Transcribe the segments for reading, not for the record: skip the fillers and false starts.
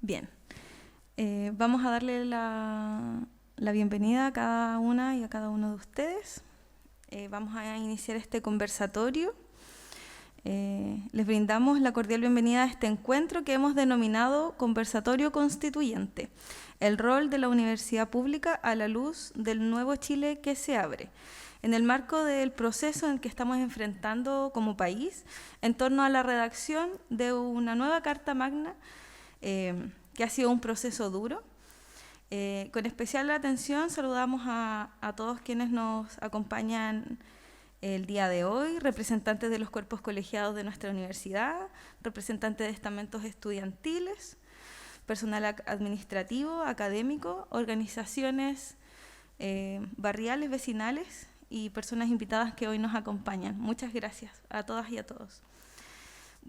Bien, vamos a darle la bienvenida a cada una y a cada uno de ustedes. Vamos a iniciar este conversatorio. Les brindamos la cordial bienvenida a este encuentro que hemos denominado Conversatorio Constituyente, el rol de la universidad pública a la luz del nuevo Chile que se abre, en el marco del proceso en el que estamos enfrentando como país en torno a la redacción de una nueva Carta Magna que ha sido un proceso duro. Con especial atención saludamos a todos quienes nos acompañan el día de hoy, representantes de los cuerpos colegiados de nuestra universidad, representantes de estamentos estudiantiles, personal administrativo, académico, organizaciones barriales, vecinales y personas invitadas que hoy nos acompañan. Muchas gracias a todas y a todos.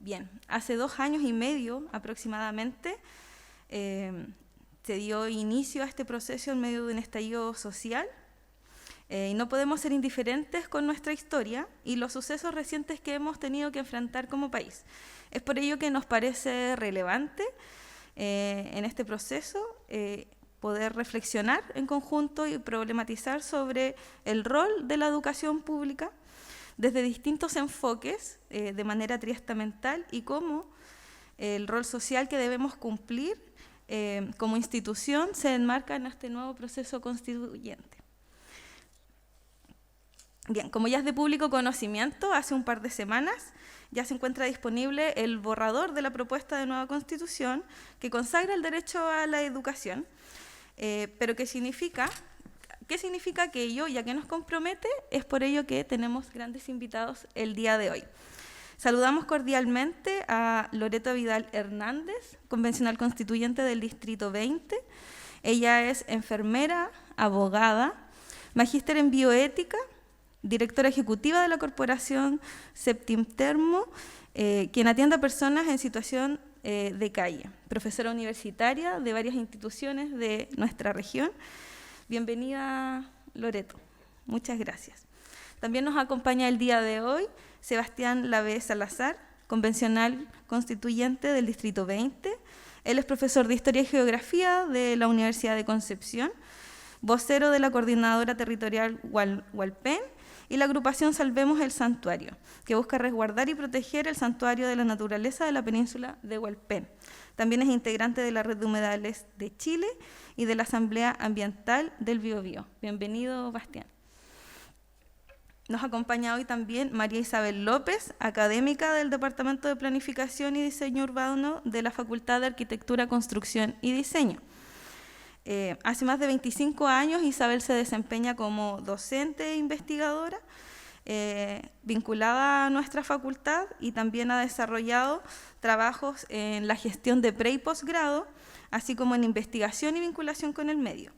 Bien, hace 2 años y medio aproximadamente se dio inicio a este proceso en medio de un estallido social. Y no podemos ser indiferentes con nuestra historia y los sucesos recientes que hemos tenido que enfrentar como país. Es por ello que nos parece relevante en este proceso poder reflexionar en conjunto y problematizar sobre el rol de la educación pública desde distintos enfoques de manera triestamental y cómo el rol social que debemos cumplir como institución se enmarca en este nuevo proceso constituyente. Bien, como ya es de público conocimiento, hace un par de semanas ya se encuentra disponible el borrador de la propuesta de nueva Constitución que consagra el derecho a la educación, pero ¿qué significa aquello? Ya que nos compromete, es por ello que tenemos grandes invitados el día de hoy. Saludamos cordialmente a Loreto Vidal Hernández, convencional constituyente del Distrito 20. Ella es enfermera, abogada, magíster en bioética, directora ejecutiva de la Corporación Septim Termo, quien atiende a personas en situación de calle, profesora universitaria de varias instituciones de nuestra región. Bienvenida, Loreto. Muchas gracias. También nos acompaña el día de hoy Sebastián Lavé Salazar, convencional constituyente del Distrito 20. Él es profesor de Historia y Geografía de la Universidad de Concepción, vocero de la Coordinadora Territorial Hualpén y la agrupación Salvemos el Santuario, que busca resguardar y proteger el santuario de la naturaleza de la península de Hualpén. También es integrante de la Red de Humedales de Chile y de la Asamblea Ambiental del Biobío. Bienvenido, Bastián. Nos acompaña hoy también María Isabel López, académica del Departamento de Planificación y Diseño Urbano de la Facultad de Arquitectura, Construcción y Diseño. Hace más de 25 años Isabel se desempeña como docente e investigadora vinculada a nuestra facultad y también ha desarrollado trabajos en la gestión de pre y posgrado, así como en investigación y vinculación con el medio.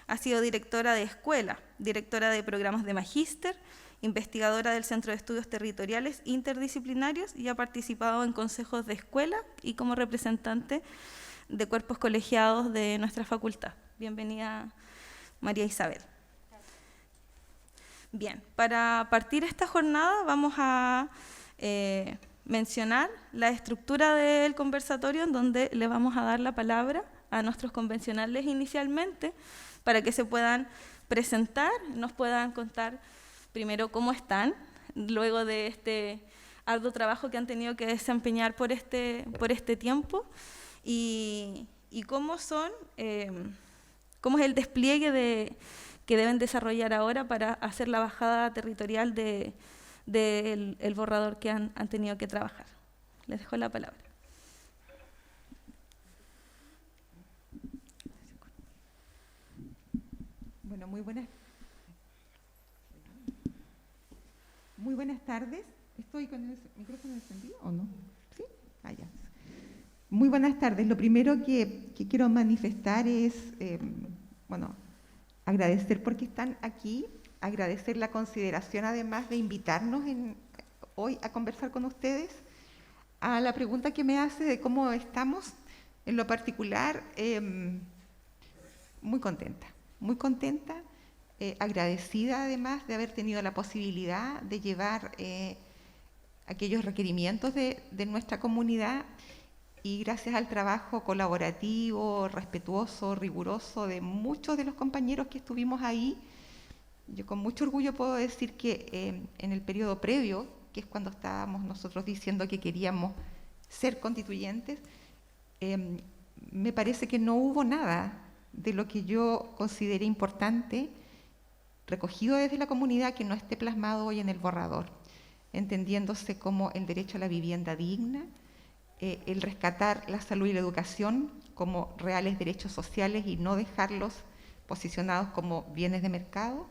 Ha sido directora de escuela, directora de programas de magíster, investigadora del Centro de Estudios Territoriales Interdisciplinarios y ha participado en consejos de escuela y como representante de cuerpos colegiados de nuestra facultad. Bienvenida, María Isabel. Bien, para partir esta jornada vamos a mencionar la estructura del conversatorio en donde le vamos a dar la palabra a nuestros convencionales inicialmente para que se puedan presentar, nos puedan contar primero cómo están, luego de este arduo trabajo que han tenido que desempeñar por este tiempo y cómo es el despliegue que deben desarrollar ahora para hacer la bajada territorial del borrador que han tenido que trabajar. Les dejo la palabra. Bueno, muy buenas tardes. ¿Estoy con el micrófono encendido o no? ¿Sí? Ya. Muy buenas tardes. Lo primero que quiero manifestar es, agradecer porque están aquí, agradecer la consideración además de invitarnos hoy a conversar con ustedes. A la pregunta que me hace de cómo estamos, en lo particular, muy contenta, agradecida además de haber tenido la posibilidad de llevar aquellos requerimientos de nuestra comunidad y gracias al trabajo colaborativo, respetuoso, riguroso de muchos de los compañeros que estuvimos ahí, yo con mucho orgullo puedo decir que en el periodo previo, que es cuando estábamos nosotros diciendo que queríamos ser constituyentes, me parece que no hubo nada de lo que yo consideré importante recogido desde la comunidad que no esté plasmado hoy en el borrador, entendiéndose como el derecho a la vivienda digna, el rescatar la salud y la educación como reales derechos sociales y no dejarlos posicionados como bienes de mercado,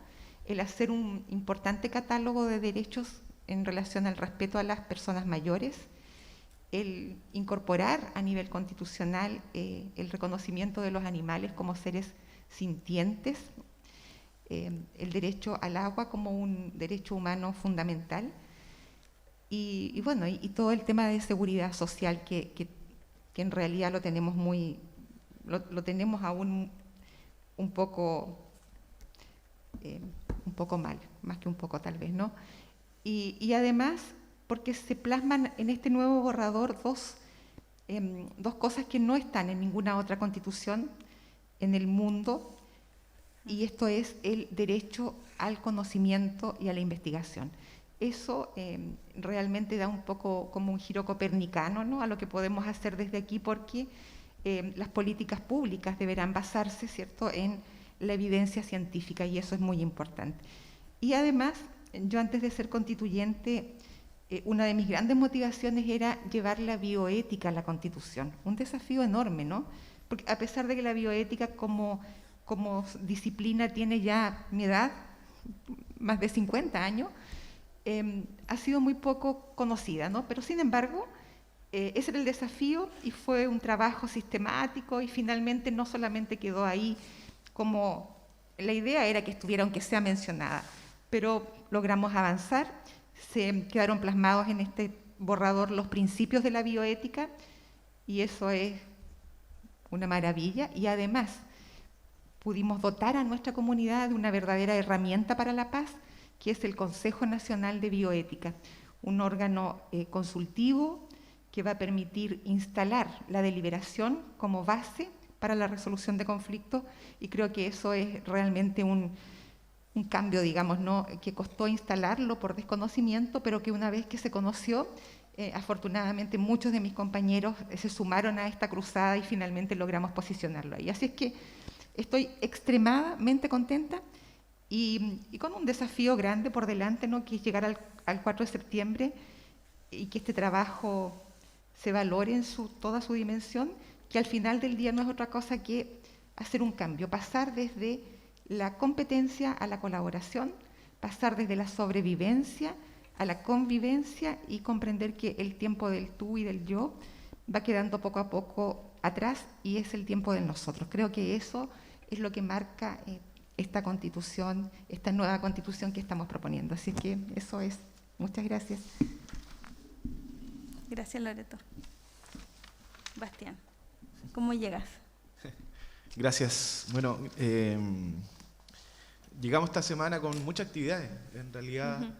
el hacer un importante catálogo de derechos en relación al respeto a las personas mayores, el incorporar a nivel constitucional el reconocimiento de los animales como seres sintientes, el derecho al agua como un derecho humano fundamental, y bueno, y todo el tema de seguridad social que en realidad lo tenemos lo tenemos aún un poco mal, más que un poco tal vez, ¿no? Y además, porque se plasman en este nuevo borrador dos cosas que no están en ninguna otra constitución en el mundo, y esto es el derecho al conocimiento y a la investigación. Eso realmente da un poco como un giro copernicano, ¿no?, a lo que podemos hacer desde aquí, porque las políticas públicas deberán basarse, ¿cierto?, en la evidencia científica, y eso es muy importante. Y además, yo antes de ser constituyente, una de mis grandes motivaciones era llevar la bioética a la Constitución. Un desafío enorme, ¿no? Porque a pesar de que la bioética como disciplina tiene ya mi edad, más de 50 años, ha sido muy poco conocida, ¿no? Pero sin embargo, ese era el desafío y fue un trabajo sistemático, y finalmente no solamente quedó ahí como la idea era que estuviera aunque sea mencionada, pero logramos avanzar, se quedaron plasmados en este borrador los principios de la bioética, y eso es una maravilla, y además pudimos dotar a nuestra comunidad de una verdadera herramienta para la paz, que es el Consejo Nacional de Bioética, un órgano consultivo que va a permitir instalar la deliberación como base para la resolución de conflictos, y creo que eso es realmente un cambio, digamos, ¿no?, que costó instalarlo por desconocimiento, pero que una vez que se conoció, afortunadamente muchos de mis compañeros se sumaron a esta cruzada y finalmente logramos posicionarlo ahí. Así es que estoy extremadamente contenta y con un desafío grande por delante, ¿no?, que es llegar al 4 de septiembre y que este trabajo se valore en toda su dimensión, que al final del día no es otra cosa que hacer un cambio, pasar desde la competencia a la colaboración, pasar desde la sobrevivencia a la convivencia, y comprender que el tiempo del tú y del yo va quedando poco a poco atrás y es el tiempo del nosotros. Creo que eso es lo que marca esta constitución, esta nueva constitución que estamos proponiendo. Así que eso es. Muchas gracias. Gracias, Loreto. Bastián, ¿cómo llegas? Gracias. Bueno, llegamos esta semana con muchas actividades. En realidad,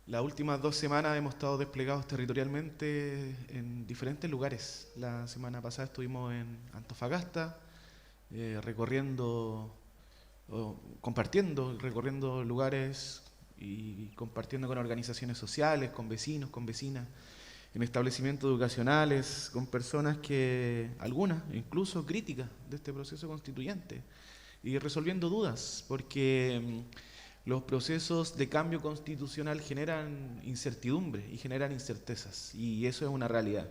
las últimas 2 semanas hemos estado desplegados territorialmente en diferentes lugares. La semana pasada estuvimos en Antofagasta, recorriendo lugares y compartiendo con organizaciones sociales, con vecinos, con vecinas, en establecimientos educacionales, con personas que, algunas incluso críticas de este proceso constituyente, y resolviendo dudas, porque los procesos de cambio constitucional generan incertidumbre y generan incertezas, y eso es una realidad,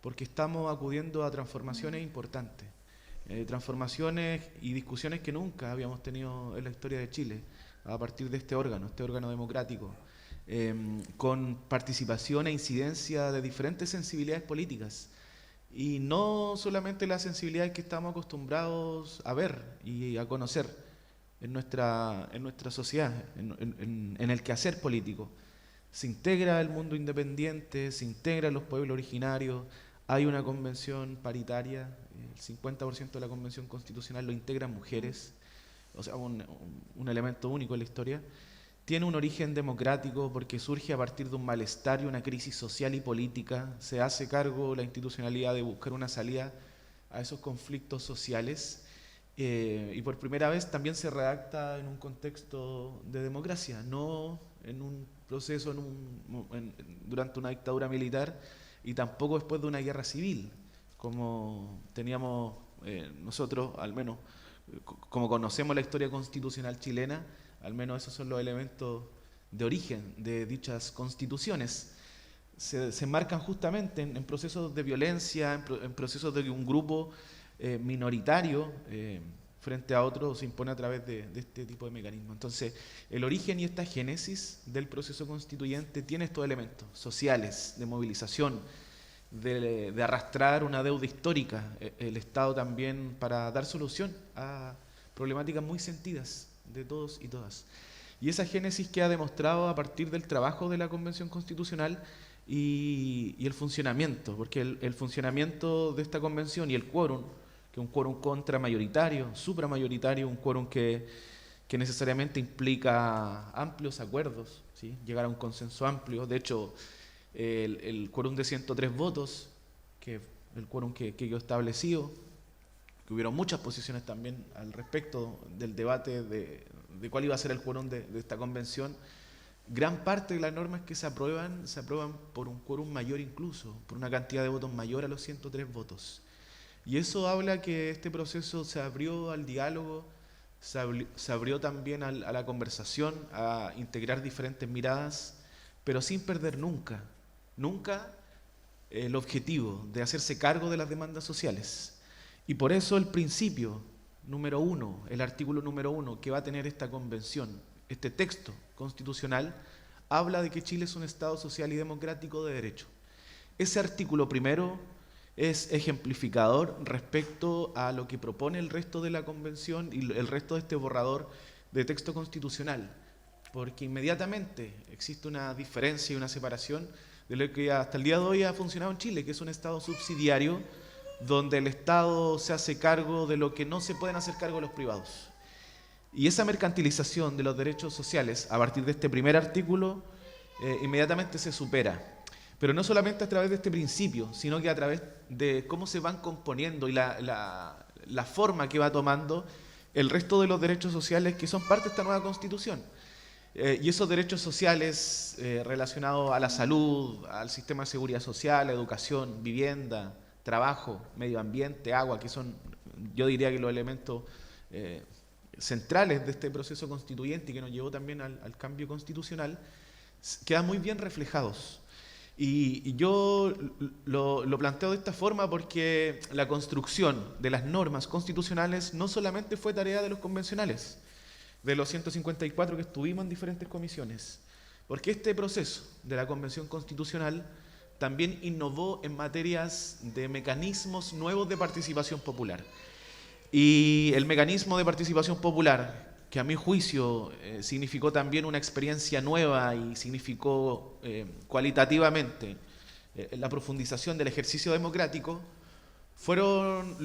porque estamos acudiendo a transformaciones importantes, transformaciones y discusiones que nunca habíamos tenido en la historia de Chile, a partir de este órgano democrático, con participación e incidencia de diferentes sensibilidades políticas, y no solamente las sensibilidades que estamos acostumbrados a ver y a conocer en nuestra sociedad, en el quehacer político. Se integra el mundo independiente, se integran los pueblos originarios, hay una convención paritaria, el 50% de la convención constitucional lo integran mujeres, o sea, un elemento único en la historia. tiene un origen democrático porque surge a partir de un malestar y una crisis social y política. Se hace cargo la institucionalidad de buscar una salida a esos conflictos sociales y por primera vez también se redacta en un contexto de democracia, no en un proceso durante una dictadura militar y tampoco después de una guerra civil, como teníamos nosotros, al menos como conocemos la historia constitucional chilena. Al menos esos son los elementos de origen de dichas constituciones. Se enmarcan justamente en procesos de violencia, en procesos de que un grupo minoritario frente a otro se impone a través de este tipo de mecanismos. Entonces, el origen y esta génesis del proceso constituyente tiene estos elementos sociales, de movilización, de arrastrar una deuda histórica, el Estado también para dar solución a problemáticas muy sentidas de todos y todas. Y esa génesis queda demostrado a partir del trabajo de la Convención Constitucional y el funcionamiento, porque el funcionamiento de esta convención y el quórum, que es un quórum contramayoritario, supramayoritario, un quórum que necesariamente implica amplios acuerdos, ¿sí? Llegar a un consenso amplio. De hecho, el quórum de 103 votos, que es el quórum que quedó establecido, que hubieron muchas posiciones también al respecto del debate de cuál iba a ser el quórum de esta convención. Gran parte de las normas que se aprueban por un quórum mayor incluso, por una cantidad de votos mayor a los 103 votos. Y eso habla que este proceso se abrió al diálogo, se abrió también a la conversación, a integrar diferentes miradas, pero sin perder nunca el objetivo de hacerse cargo de las demandas sociales. Y por eso el principio número 1, el artículo número 1 que va a tener esta convención, este texto constitucional, habla de que Chile es un Estado social y democrático de derecho. Ese artículo primero es ejemplificador respecto a lo que propone el resto de la convención y el resto de este borrador de texto constitucional, porque inmediatamente existe una diferencia y una separación de lo que hasta el día de hoy ha funcionado en Chile, que es un Estado subsidiario, donde el Estado se hace cargo de lo que no se pueden hacer cargo los privados. Y esa mercantilización de los derechos sociales, a partir de este primer artículo, inmediatamente se supera. Pero no solamente a través de este principio, sino que a través de cómo se van componiendo y la forma que va tomando el resto de los derechos sociales que son parte de esta nueva Constitución. Y esos derechos sociales relacionados a la salud, al sistema de seguridad social, educación, vivienda, trabajo, medio ambiente, agua, que son, yo diría que los elementos centrales de este proceso constituyente y que nos llevó también al cambio constitucional, quedan muy bien reflejados. Y yo lo planteo de esta forma porque la construcción de las normas constitucionales no solamente fue tarea de los convencionales, de los 154 que estuvimos en diferentes comisiones, porque este proceso de la Convención Constitucional también innovó en materias de mecanismos nuevos de participación popular. Y el mecanismo de participación popular, que a mi juicio significó también una experiencia nueva y significó cualitativamente la profundización del ejercicio democrático, fueron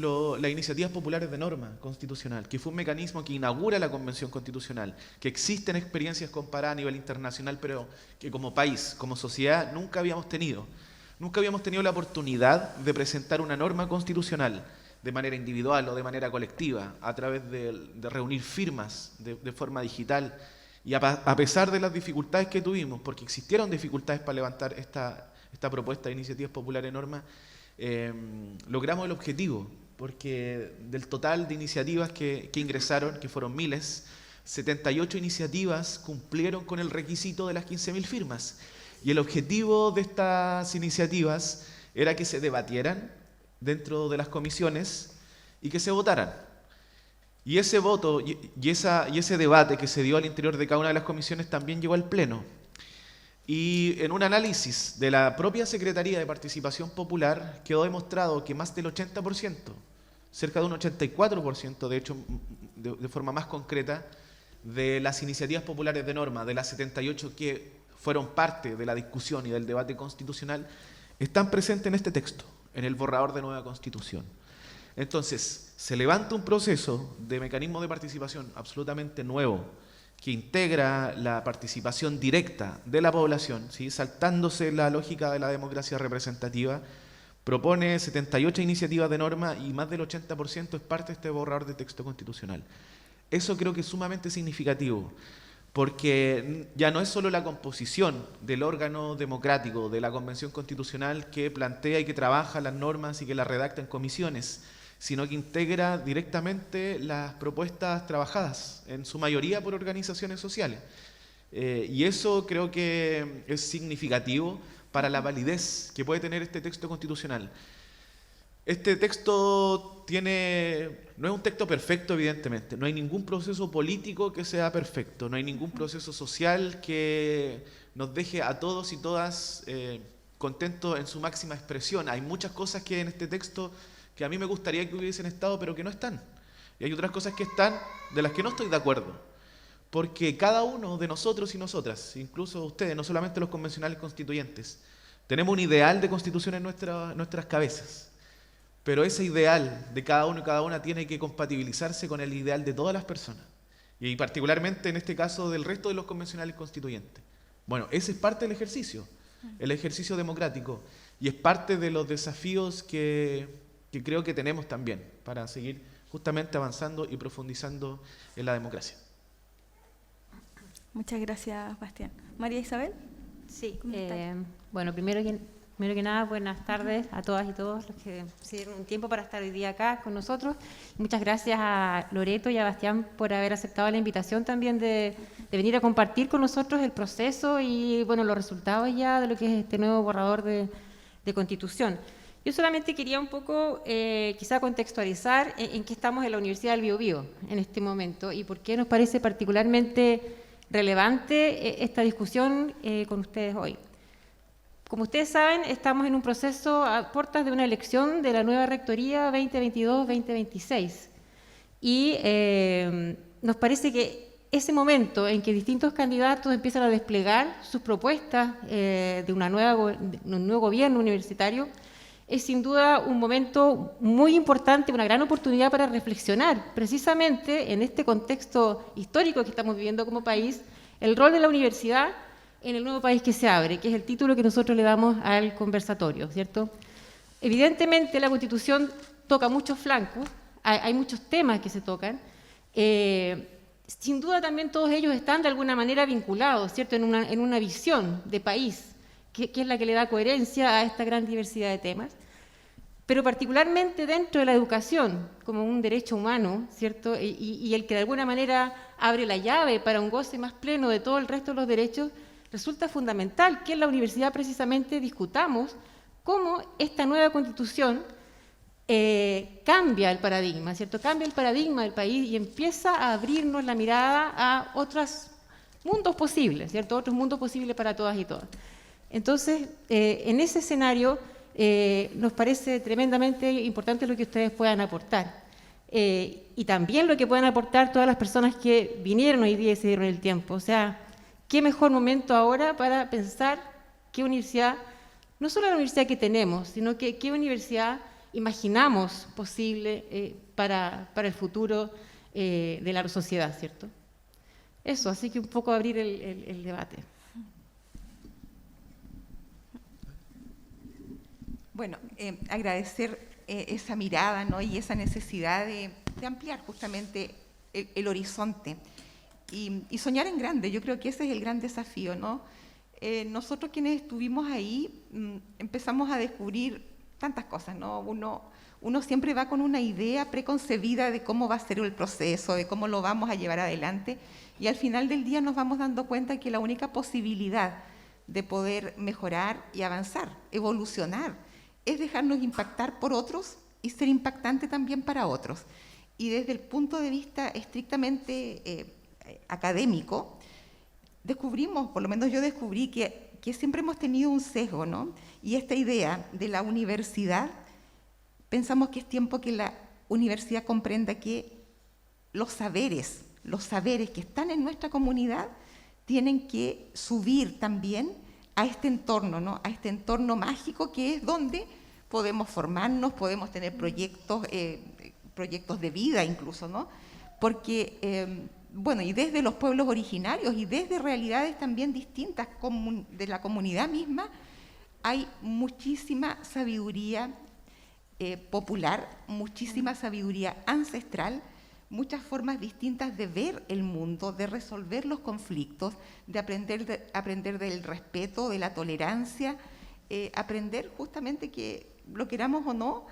las iniciativas populares de norma constitucional, que fue un mecanismo que inaugura la Convención Constitucional, que existen experiencias comparadas a nivel internacional, pero que como país, como sociedad, nunca habíamos tenido. Nunca habíamos tenido la oportunidad de presentar una norma constitucional de manera individual o de manera colectiva, a través de reunir firmas de forma digital. Y a pesar de las dificultades que tuvimos, porque existieron dificultades para levantar esta propuesta de iniciativas populares de norma, logramos el objetivo, porque del total de iniciativas que ingresaron, que fueron miles, 78 iniciativas cumplieron con el requisito de las 15.000 firmas. Y el objetivo de estas iniciativas era que se debatieran dentro de las comisiones y que se votaran. Y ese voto y ese debate que se dio al interior de cada una de las comisiones también llegó al Pleno. Y en un análisis de la propia Secretaría de Participación Popular quedó demostrado que más del 80%, cerca de un 84%, de hecho, de forma más concreta, de las iniciativas populares de norma, de las 78 que fueron parte de la discusión y del debate constitucional, están presentes en este texto, en el borrador de nueva Constitución. Entonces, se levanta un proceso de mecanismo de participación absolutamente nuevo, que integra la participación directa de la población, ¿sí? Saltándose la lógica de la democracia representativa, propone 78 iniciativas de norma y más del 80% es parte de este borrador de texto constitucional. Eso creo que es sumamente significativo, porque ya no es solo la composición del órgano democrático de la Convención Constitucional que plantea y que trabaja las normas y que las redacta en comisiones, sino que integra directamente las propuestas trabajadas, en su mayoría por organizaciones sociales. Y eso creo que es significativo para la validez que puede tener este texto constitucional. Este texto no es un texto perfecto, evidentemente. No hay ningún proceso político que sea perfecto, no hay ningún proceso social que nos deje a todos y todas contentos en su máxima expresión. Hay muchas cosas que en este texto que a mí me gustaría que hubiesen estado, pero que no están. Y hay otras cosas que están, de las que no estoy de acuerdo. Porque cada uno de nosotros y nosotras, incluso ustedes, no solamente los convencionales constituyentes, tenemos un ideal de constitución en nuestras cabezas. Pero ese ideal de cada uno y cada una tiene que compatibilizarse con el ideal de todas las personas. Y particularmente en este caso del resto de los convencionales constituyentes. Bueno, ese es parte del ejercicio, el ejercicio democrático. Y es parte de los desafíos que creo que tenemos también para seguir justamente avanzando y profundizando en la democracia. Muchas gracias, Bastián. María Isabel. Sí, bueno, primero que nada, buenas tardes a todas y todos los que se dieron un tiempo para estar hoy día acá con nosotros. Muchas gracias a Loreto y a Bastián por haber aceptado la invitación también de venir a compartir con nosotros el proceso y bueno, los resultados ya de lo que es este nuevo borrador de Constitución. Yo solamente quería un poco quizá contextualizar en qué estamos en la Universidad del Biobío en este momento y por qué nos parece particularmente relevante esta discusión con ustedes hoy. Como ustedes saben, estamos en un proceso a puertas de una elección de la nueva Rectoría 2022-2026 y nos parece que ese momento en que distintos candidatos empiezan a desplegar sus propuestas de un nuevo gobierno universitario es sin duda un momento muy importante, una gran oportunidad para reflexionar precisamente en este contexto histórico que estamos viviendo como país, el rol de la universidad en el nuevo país que se abre, que es el título que nosotros le damos al conversatorio, ¿cierto? Evidentemente la Constitución toca muchos flancos, hay muchos temas que se tocan, sin duda también todos ellos están de alguna manera vinculados, ¿cierto? En una visión de país, que es la que le da coherencia a esta gran diversidad de temas, pero particularmente dentro de la educación, como un derecho humano, ¿cierto? Y el que de alguna manera abre la llave para un goce más pleno de todo el resto de los derechos, resulta fundamental que en la universidad precisamente discutamos cómo esta nueva Constitución cambia el paradigma, ¿cierto? Cambia el paradigma del país y empieza a abrirnos la mirada a otros mundos posibles, ¿cierto? Otros mundos posibles para todas y todas. Entonces, en ese escenario nos parece tremendamente importante lo que ustedes puedan aportar y también lo que puedan aportar todas las personas que vinieron hoy día y se dieron el tiempo. O sea, qué mejor momento ahora para pensar qué universidad, no solo la universidad que tenemos, sino que qué universidad imaginamos posible para el futuro de la sociedad, ¿cierto? Eso, así que un poco abrir el debate. Bueno, agradecer esa mirada, ¿no? Y esa necesidad de ampliar justamente el horizonte y soñar en grande. Yo creo que ese es el gran desafío, ¿no? Nosotros quienes estuvimos ahí empezamos a descubrir tantas cosas, ¿no? Uno siempre va con una idea preconcebida de cómo va a ser el proceso, de cómo lo vamos a llevar adelante, y al final del día nos vamos dando cuenta que la única posibilidad de poder mejorar y avanzar, evolucionar, es dejarnos impactar por otros y ser impactante también para otros. Y desde el punto de vista estrictamente académico, descubrimos, por lo menos yo descubrí que siempre hemos tenido un sesgo, ¿no? Y esta idea de la universidad, pensamos que es tiempo que la universidad comprenda que los saberes que están en nuestra comunidad tienen que subir también a este entorno, ¿no? A este entorno mágico que es donde podemos formarnos, podemos tener proyectos de vida incluso, ¿no? Porque bueno, y desde los pueblos originarios y desde realidades también distintas de la comunidad misma, hay muchísima sabiduría popular, muchísima sabiduría ancestral, muchas formas distintas de ver el mundo, de resolver los conflictos, de aprender del respeto, de la tolerancia, aprender justamente que, lo queramos o no,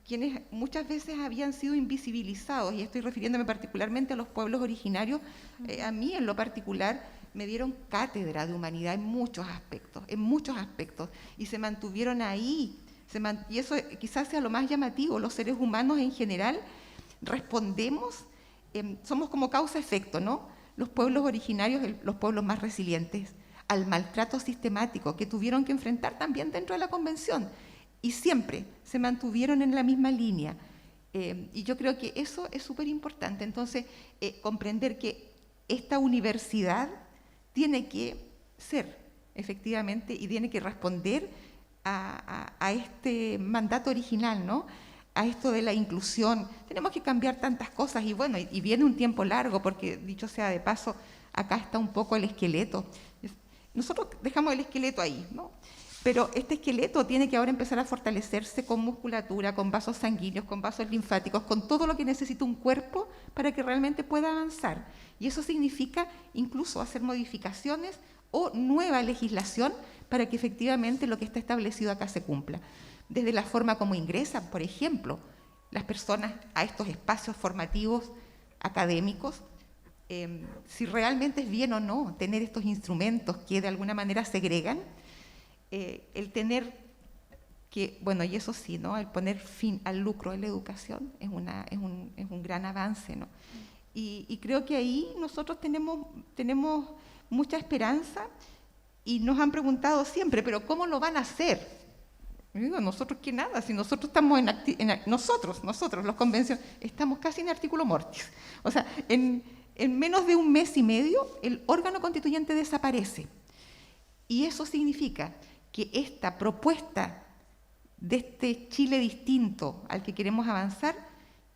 quienes muchas veces habían sido invisibilizados, y estoy refiriéndome particularmente a los pueblos originarios, a mí en lo particular me dieron cátedra de humanidad en muchos aspectos, y se mantuvieron ahí, y eso quizás sea lo más llamativo. Los seres humanos en general respondemos, somos como causa-efecto, ¿no? Los pueblos originarios, los pueblos más resilientes, al maltrato sistemático que tuvieron que enfrentar también dentro de la convención, y siempre se mantuvieron en la misma línea. Y yo creo que eso es súper importante. Entonces, comprender que esta universidad tiene que ser, efectivamente, y tiene que responder a este mandato original, ¿no? A esto de la inclusión. Tenemos que cambiar tantas cosas, y bueno, y viene un tiempo largo, porque dicho sea de paso, acá está un poco el esqueleto. Nosotros dejamos el esqueleto ahí, ¿no? Pero este esqueleto tiene que ahora empezar a fortalecerse con musculatura, con vasos sanguíneos, con vasos linfáticos, con todo lo que necesita un cuerpo para que realmente pueda avanzar. Y eso significa incluso hacer modificaciones o nueva legislación para que efectivamente lo que está establecido acá se cumpla. Desde la forma como ingresan, por ejemplo, las personas a estos espacios formativos académicos, si realmente es bien o no tener estos instrumentos que de alguna manera segregan, el tener que, bueno, y eso sí, ¿no? El poner fin al lucro en la educación es un gran avance, ¿no? Y creo que ahí nosotros tenemos mucha esperanza, y nos han preguntado siempre, pero ¿cómo lo van a hacer? Y digo, nosotros que nada, si nosotros estamos nosotros, los convencionales, estamos casi en artículo mortis. O sea, en menos de un mes y medio el órgano constituyente desaparece. Y eso significa que esta propuesta de este Chile distinto al que queremos avanzar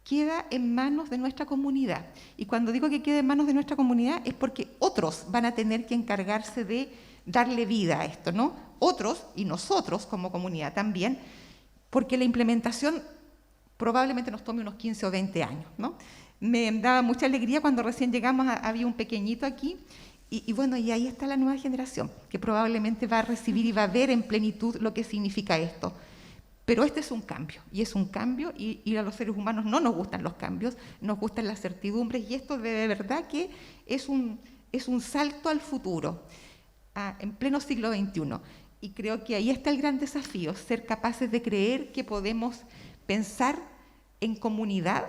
queda en manos de nuestra comunidad. Y cuando digo que queda en manos de nuestra comunidad es porque otros van a tener que encargarse de darle vida a esto, ¿no? Otros, y nosotros como comunidad también, porque la implementación probablemente nos tome unos 15 o 20 años, ¿no? Me daba mucha alegría cuando recién llegamos, había un pequeñito aquí, y bueno, y ahí está la nueva generación, que probablemente va a recibir y va a ver en plenitud lo que significa esto. Pero este es un cambio, y a los seres humanos no nos gustan los cambios, nos gustan las certidumbres, y esto de verdad que es un salto al futuro, en pleno siglo XXI. Y creo que ahí está el gran desafío, ser capaces de creer que podemos pensar en comunidad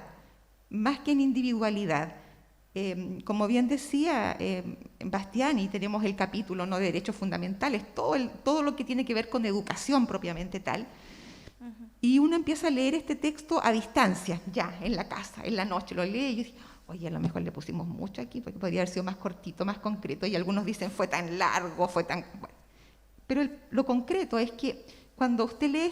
más que en individualidad. Como bien decía Bastiani, tenemos el capítulo, ¿no?, de derechos fundamentales, todo lo que tiene que ver con educación propiamente tal. Y uno empieza a leer este texto a distancia, ya, en la casa, en la noche, lo lee y yo digo, oye, a lo mejor le pusimos mucho aquí, porque podría haber sido más cortito, más concreto, y algunos dicen fue tan largo, fue tan... Bueno. Pero lo concreto es que cuando usted lee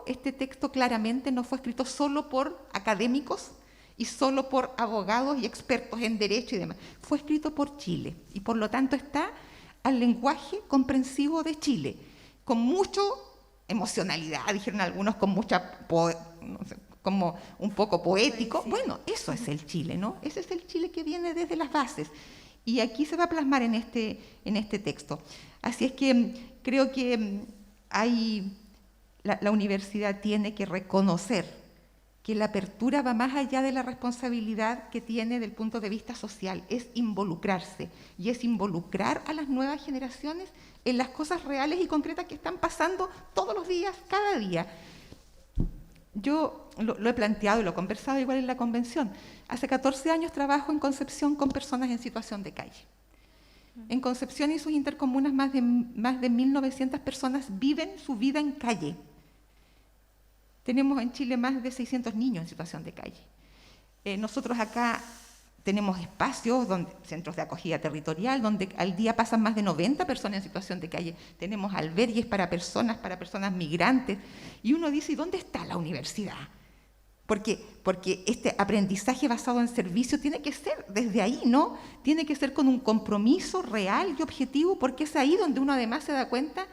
este texto claramente no fue escrito solo por académicos y solo por abogados y expertos en derecho y demás. Fue escrito por Chile, y por lo tanto está al lenguaje comprensivo de Chile, con mucha emocionalidad, dijeron algunos, con mucha, no sé, como un poco poético. Sí. Bueno, eso es el Chile, ¿no? Ese es el Chile que viene desde las bases. Y aquí se va a plasmar en este texto. Así es que creo que la universidad tiene que reconocer que la apertura va más allá de la responsabilidad que tiene del punto de vista social, es involucrarse, y es involucrar a las nuevas generaciones en las cosas reales y concretas que están pasando todos los días, cada día. Yo lo he planteado y lo he conversado igual en la convención. Hace 14 años trabajo en Concepción con personas en situación de calle. En Concepción y sus intercomunas más de 1.900 personas viven su vida en calle. Tenemos en Chile más de 600 niños en situación de calle. Nosotros acá tenemos espacios, centros de acogida territorial, donde al día pasan más de 90 personas en situación de calle. Tenemos albergues para personas migrantes. Y uno dice, ¿y dónde está la universidad? porque este aprendizaje basado en servicio tiene que ser desde ahí, ¿no? Tiene que ser con un compromiso real y objetivo, porque es ahí donde uno además se da cuenta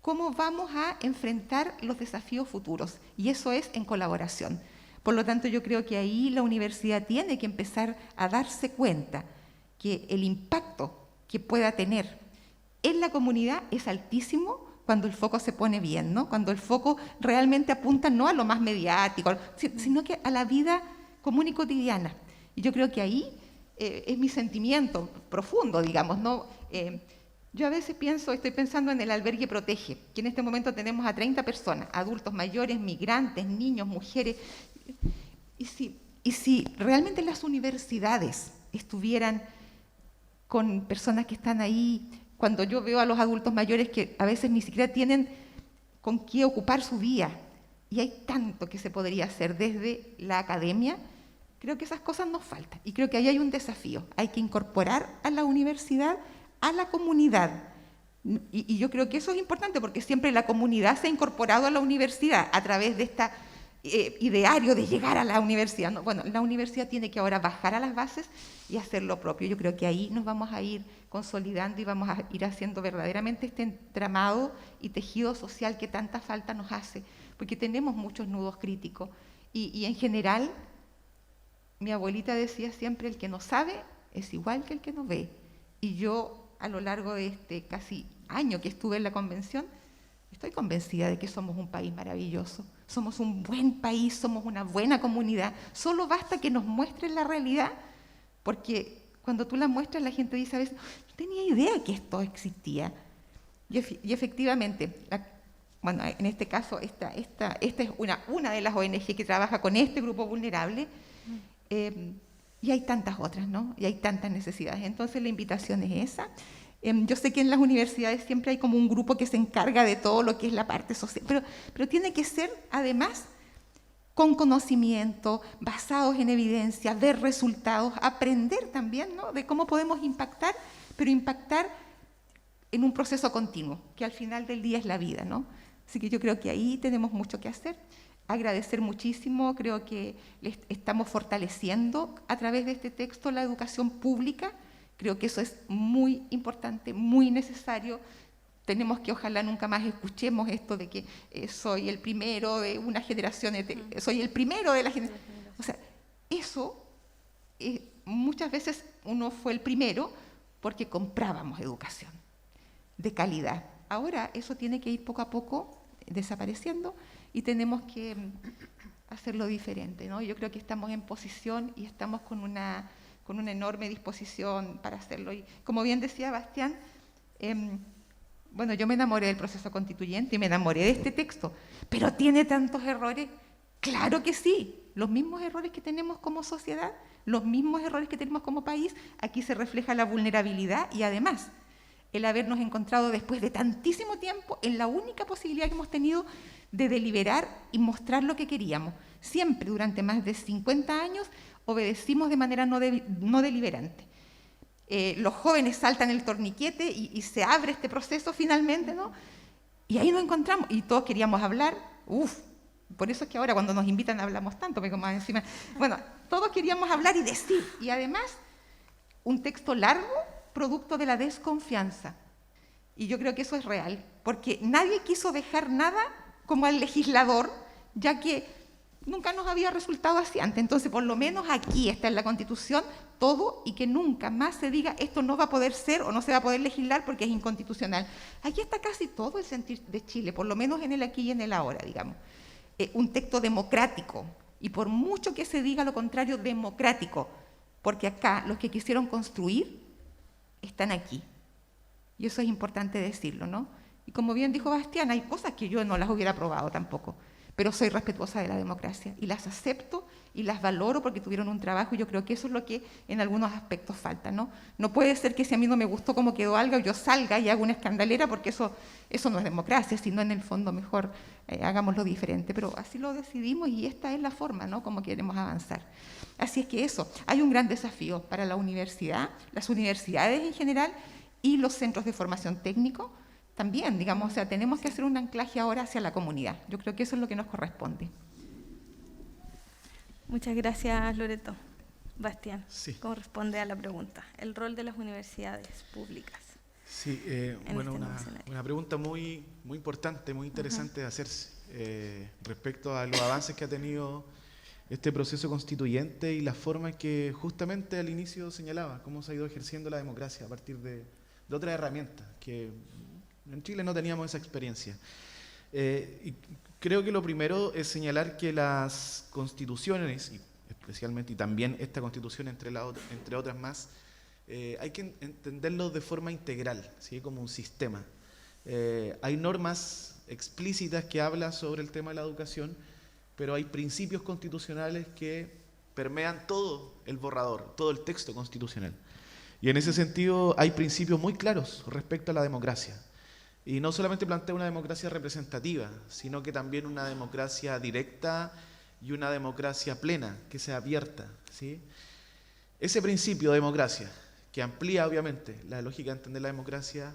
cómo vamos a enfrentar los desafíos futuros, y eso es en colaboración. Por lo tanto, yo creo que ahí la universidad tiene que empezar a darse cuenta que el impacto que pueda tener en la comunidad es altísimo cuando el foco se pone bien, ¿no? Cuando el foco realmente apunta no a lo más mediático, sino que a la vida común y cotidiana. Y yo creo que ahí es mi sentimiento profundo, digamos, ¿no? Yo a veces estoy pensando en el albergue Protege, que en este momento tenemos a 30 personas, adultos mayores, migrantes, niños, mujeres. Y si realmente las universidades estuvieran con personas que están ahí, cuando yo veo a los adultos mayores que a veces ni siquiera tienen con qué ocupar su día, y hay tanto que se podría hacer desde la academia, creo que esas cosas nos faltan. Y creo que ahí hay un desafío. Hay que incorporar a la universidad a la comunidad. Y yo creo que eso es importante, porque siempre la comunidad se ha incorporado a la universidad a través de este ideario de llegar a la universidad, ¿no? Bueno, la universidad tiene que ahora bajar a las bases y hacer lo propio. Yo creo que ahí nos vamos a ir consolidando y vamos a ir haciendo verdaderamente este entramado y tejido social que tanta falta nos hace, porque tenemos muchos nudos críticos. Y en general, mi abuelita decía siempre, el que no sabe es igual que el que no ve. Y yo, a lo largo de este casi año que estuve en la convención, estoy convencida de que somos un país maravilloso, somos un buen país, somos una buena comunidad. Solo basta que nos muestren la realidad, porque cuando tú la muestras, la gente dice a veces, no tenía idea que esto existía. Y efectivamente, bueno, en este caso, esta es una de las ONG que trabaja con este grupo vulnerable, y hay tantas otras, ¿no? Y hay tantas necesidades. Entonces la invitación es esa. Yo sé que en las universidades siempre hay como un grupo que se encarga de todo lo que es la parte social, pero tiene que ser además con conocimiento, basados en evidencia, ver resultados, aprender también, ¿no? De cómo podemos impactar, pero impactar en un proceso continuo, que al final del día es la vida, ¿no? Así que yo creo que ahí tenemos mucho que hacer. Agradecer muchísimo, creo que estamos fortaleciendo a través de este texto la educación pública. Creo que eso es muy importante, muy necesario. Tenemos que ojalá nunca más escuchemos esto de que soy el primero de una generación, soy el primero de la generación. O sea, eso muchas veces uno fue el primero porque comprábamos educación de calidad. Ahora eso tiene que ir poco a poco desapareciendo y tenemos que hacerlo diferente, ¿no? Yo creo que estamos en posición y estamos con una enorme disposición para hacerlo. Y como bien decía Bastián, bueno, yo me enamoré del proceso constituyente y me enamoré de este texto, pero ¿tiene tantos errores? Claro que sí, los mismos errores que tenemos como sociedad, los mismos errores que tenemos como país. Aquí se refleja la vulnerabilidad y además el habernos encontrado después de tantísimo tiempo en la única posibilidad que hemos tenido de deliberar y mostrar lo que queríamos. Siempre durante más de 50 años obedecimos de manera no deliberante. Los jóvenes saltan el torniquete y se abre este proceso finalmente, ¿no? Y ahí nos encontramos y todos queríamos hablar. Por eso es que ahora cuando nos invitan hablamos tanto, porque más encima, bueno, todos queríamos hablar y decir. Y además, un texto largo, producto de la desconfianza. Y yo creo que eso es real, porque nadie quiso dejar nada como al legislador, ya que nunca nos había resultado así antes. Entonces, por lo menos aquí está en la Constitución todo, y que nunca más se diga esto no va a poder ser o no se va a poder legislar porque es inconstitucional. Aquí está casi todo el sentir de Chile, por lo menos en el aquí y en el ahora, digamos. Un texto democrático, y por mucho que se diga lo contrario, democrático, porque acá los que quisieron construir están aquí. Y eso es importante decirlo, ¿no? Y como bien dijo Bastián, hay cosas que yo no las hubiera aprobado tampoco, pero soy respetuosa de la democracia y las acepto y las valoro porque tuvieron un trabajo, y yo creo que eso es lo que en algunos aspectos falta, ¿no? No puede ser que si a mí no me gustó cómo quedó algo, yo salga y haga una escandalera, porque eso no es democracia, sino en el fondo mejor hagámoslo diferente. Pero así lo decidimos y esta es la forma, ¿no?, como queremos avanzar. Así es que eso, hay un gran desafío para la universidad, las universidades en general y los centros de formación técnico también, digamos, o sea, tenemos que hacer un anclaje ahora hacia la comunidad. Yo creo que eso es lo que nos corresponde. Muchas gracias, Loreto. Bastián, Sí. ¿cómo responde a la pregunta? El rol de las universidades públicas. Sí, este bueno, nuevo escenario. una pregunta muy importante, muy interesante de hacerse respecto a los avances que ha tenido este proceso constituyente y la forma en que justamente al inicio señalaba cómo se ha ido ejerciendo la democracia a partir de otras herramientas, que en Chile no teníamos esa experiencia. Y creo que lo primero es señalar que las constituciones, y especialmente y también esta constitución entre otras más, hay que entenderlo de forma integral, ¿sí? Como un sistema. Hay normas explícitas que hablan sobre el tema de la educación, pero hay principios constitucionales que permean todo el borrador, todo el texto constitucional. Y en ese sentido hay principios muy claros respecto a la democracia. Y no solamente plantea una democracia representativa, sino que también una democracia directa y una democracia plena, que sea abierta, ¿sí? Ese principio de democracia, que amplía obviamente la lógica de entender la democracia,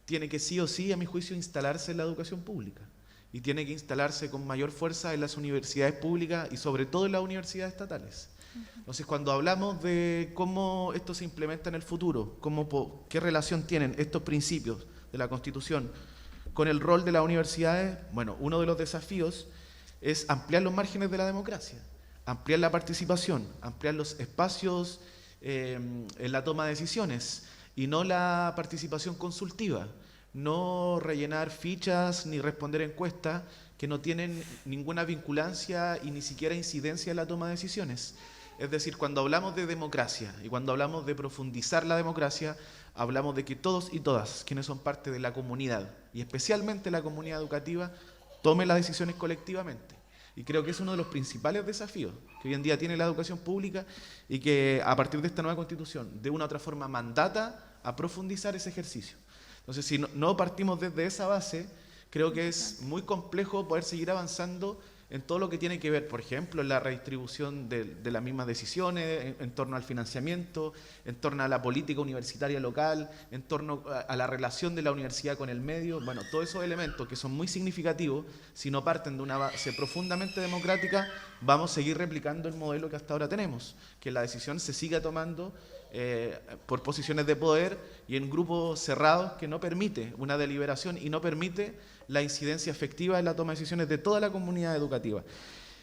tiene que sí o sí, a mi juicio, instalarse en la educación pública. Y tiene que instalarse con mayor fuerza en las universidades públicas y sobre todo en las universidades estatales. Entonces, cuando hablamos de cómo esto se implementa en el futuro, qué relación tienen estos principios de la Constitución con el rol de las universidades, bueno, uno de los desafíos es ampliar los márgenes de la democracia, ampliar la participación, ampliar los espacios en la toma de decisiones y no la participación consultiva, no rellenar fichas ni responder encuestas que no tienen ninguna vinculancia y ni siquiera incidencia en la toma de decisiones. Es decir, cuando hablamos de democracia y cuando hablamos de profundizar la democracia, hablamos de que todos y todas, quienes son parte de la comunidad, y especialmente la comunidad educativa, tomen las decisiones colectivamente. Y creo que es uno de los principales desafíos que hoy en día tiene la educación pública y que a partir de esta nueva Constitución, de una u otra forma, mandata a profundizar ese ejercicio. Entonces, si no partimos desde esa base, creo que es muy complejo poder seguir avanzando en todo lo que tiene que ver, por ejemplo, en la redistribución de las mismas decisiones, en torno al financiamiento, en torno a la política universitaria local, en torno a la relación de la universidad con el medio. Bueno, todos esos elementos que son muy significativos, si no parten de una base profundamente democrática, vamos a seguir replicando el modelo que hasta ahora tenemos, que la decisión se siga tomando por posiciones de poder y en grupos cerrados, que no permite una deliberación y no permite la incidencia efectiva en la toma de decisiones de toda la comunidad educativa.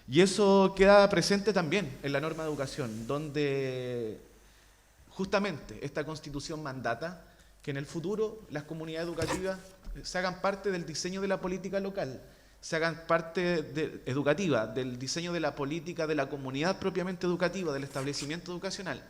Y eso queda presente también en la norma de educación, donde justamente esta Constitución mandata que en el futuro las comunidades educativas se hagan parte del diseño de la política local, se hagan parte educativa, del diseño de la política de la comunidad propiamente educativa, del establecimiento educacional.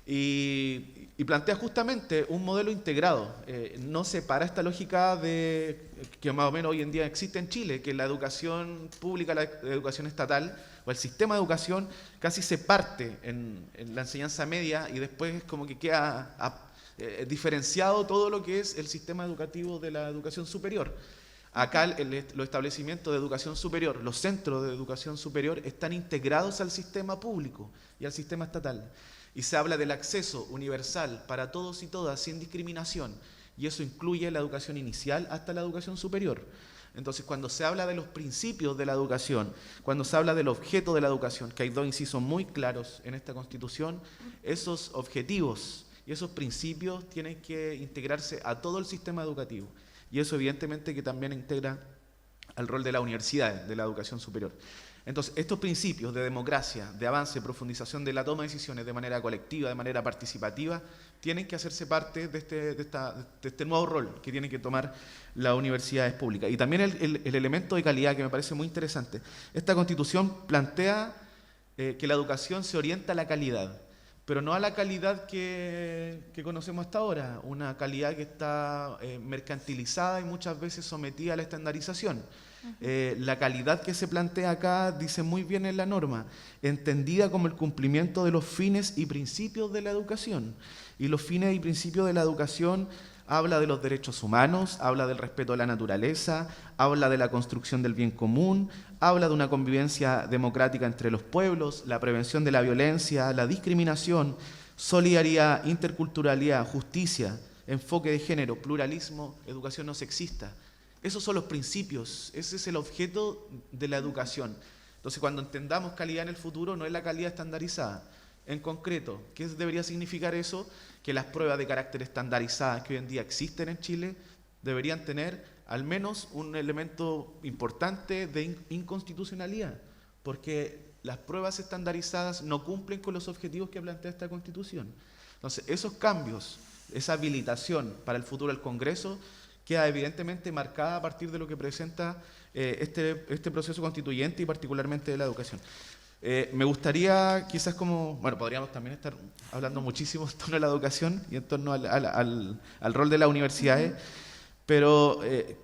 Y plantea justamente un modelo integrado, no separa esta lógica que más o menos hoy en día existe en Chile, que la educación pública, la educación estatal o el sistema de educación casi se parte en la enseñanza media y después como que queda diferenciado todo lo que es el sistema educativo de la educación superior. Acá los establecimientos de educación superior, los centros de educación superior están integrados al sistema público y al sistema estatal. Y se habla del acceso universal para todos y todas, sin discriminación, y eso incluye la educación inicial hasta la educación superior. Entonces, cuando se habla de los principios de la educación, cuando se habla del objeto de la educación, que hay dos incisos muy claros en esta Constitución, esos objetivos y esos principios tienen que integrarse a todo el sistema educativo. Y eso evidentemente que también integra al rol de la universidad, de la educación superior. Entonces, estos principios de democracia, de avance, profundización de la toma de decisiones de manera colectiva, de manera participativa, tienen que hacerse parte de este nuevo rol que tienen que tomar las universidades públicas. Y también el elemento de calidad, que me parece muy interesante. Esta Constitución plantea que la educación se orienta a la calidad, pero no a la calidad que conocemos hasta ahora, una calidad que está mercantilizada y muchas veces sometida a la estandarización. La calidad que se plantea acá, dice muy bien en la norma, entendida como el cumplimiento de los fines y principios de la educación. Y los fines y principios de la educación habla de los derechos humanos, habla del respeto a la naturaleza, habla de la construcción del bien común, habla de una convivencia democrática entre los pueblos, la prevención de la violencia, la discriminación, solidaridad, interculturalidad, justicia, enfoque de género, pluralismo, educación no sexista. Esos son los principios, ese es el objeto de la educación. Entonces, cuando entendamos calidad en el futuro, no es la calidad estandarizada. En concreto, ¿qué debería significar eso? Que las pruebas de carácter estandarizadas que hoy en día existen en Chile deberían tener al menos un elemento importante de inconstitucionalidad, porque las pruebas estandarizadas no cumplen con los objetivos que plantea esta Constitución. Entonces, esos cambios, esa habilitación para el futuro del Congreso, queda evidentemente marcada a partir de lo que presenta este proceso constituyente y particularmente de la educación. Me gustaría quizás podríamos también estar hablando muchísimo en torno a la educación y en torno al rol de las universidades, pero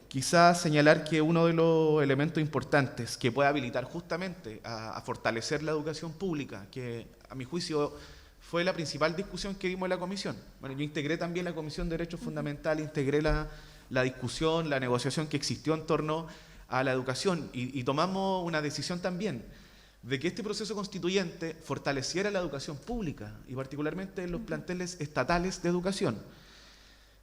quizás señalar que uno de los elementos importantes que puede habilitar justamente a fortalecer la educación pública, que a mi juicio fue la principal discusión que dimos en la comisión. Bueno, yo integré también la Comisión de Derechos Fundamentales, integré la discusión, la negociación que existió en torno a la educación y tomamos una decisión también de que este proceso constituyente fortaleciera la educación pública y particularmente en los planteles estatales de educación.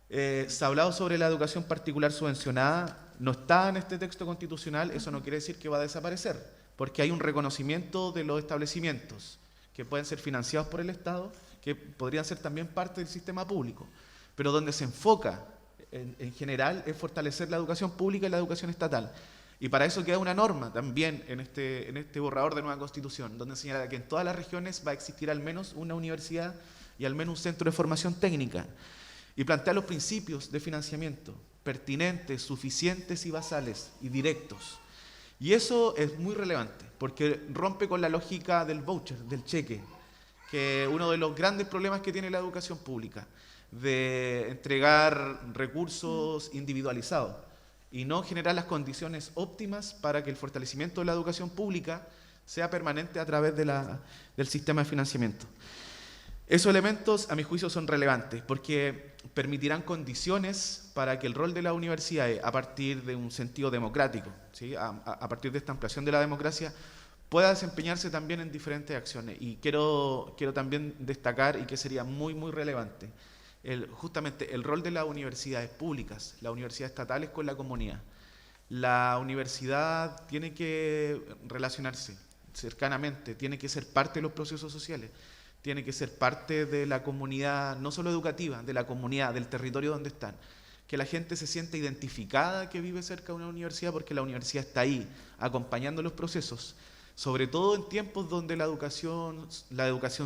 Se ha hablado sobre la educación particular subvencionada, no está en este texto constitucional, eso no quiere decir que va a desaparecer, porque hay un reconocimiento de los establecimientos que pueden ser financiados por el Estado, que podrían ser también parte del sistema público, pero donde se enfoca en general es fortalecer la educación pública y la educación estatal. Y para eso queda una norma también en este borrador de nueva Constitución, donde señala que en todas las regiones va a existir al menos una universidad y al menos un centro de formación técnica, y plantea los principios de financiamiento pertinentes, suficientes y basales y directos. Y eso es muy relevante, porque rompe con la lógica del voucher, del cheque, que uno de los grandes problemas que tiene la educación pública, de entregar recursos individualizados y no generar las condiciones óptimas para que el fortalecimiento de la educación pública sea permanente a través del sistema de financiamiento. Esos elementos, a mi juicio, son relevantes porque permitirán condiciones para que el rol de la universidad, a partir de un sentido democrático, ¿sí? a partir de esta ampliación de la democracia, pueda desempeñarse también en diferentes acciones. Y quiero también destacar, y que sería muy, muy relevante, justamente el rol de las universidades públicas, las universidades estatales con la comunidad. La universidad tiene que relacionarse cercanamente, tiene que ser parte de los procesos sociales, tiene que ser parte de la comunidad, no solo educativa, de la comunidad, del territorio donde están. Que la gente se sienta identificada que vive cerca de una universidad porque la universidad está ahí, acompañando los procesos, sobre todo en tiempos donde la educación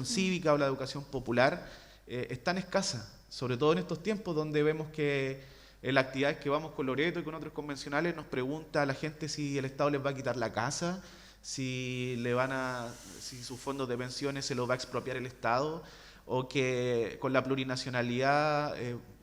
cívica o la educación popular es tan escasa, sobre todo en estos tiempos donde vemos que en las actividades que vamos con Loreto y con otros convencionales nos pregunta a la gente si el Estado les va a quitar la casa, si sus fondos de pensiones se los va a expropiar el Estado, o que con la plurinacionalidad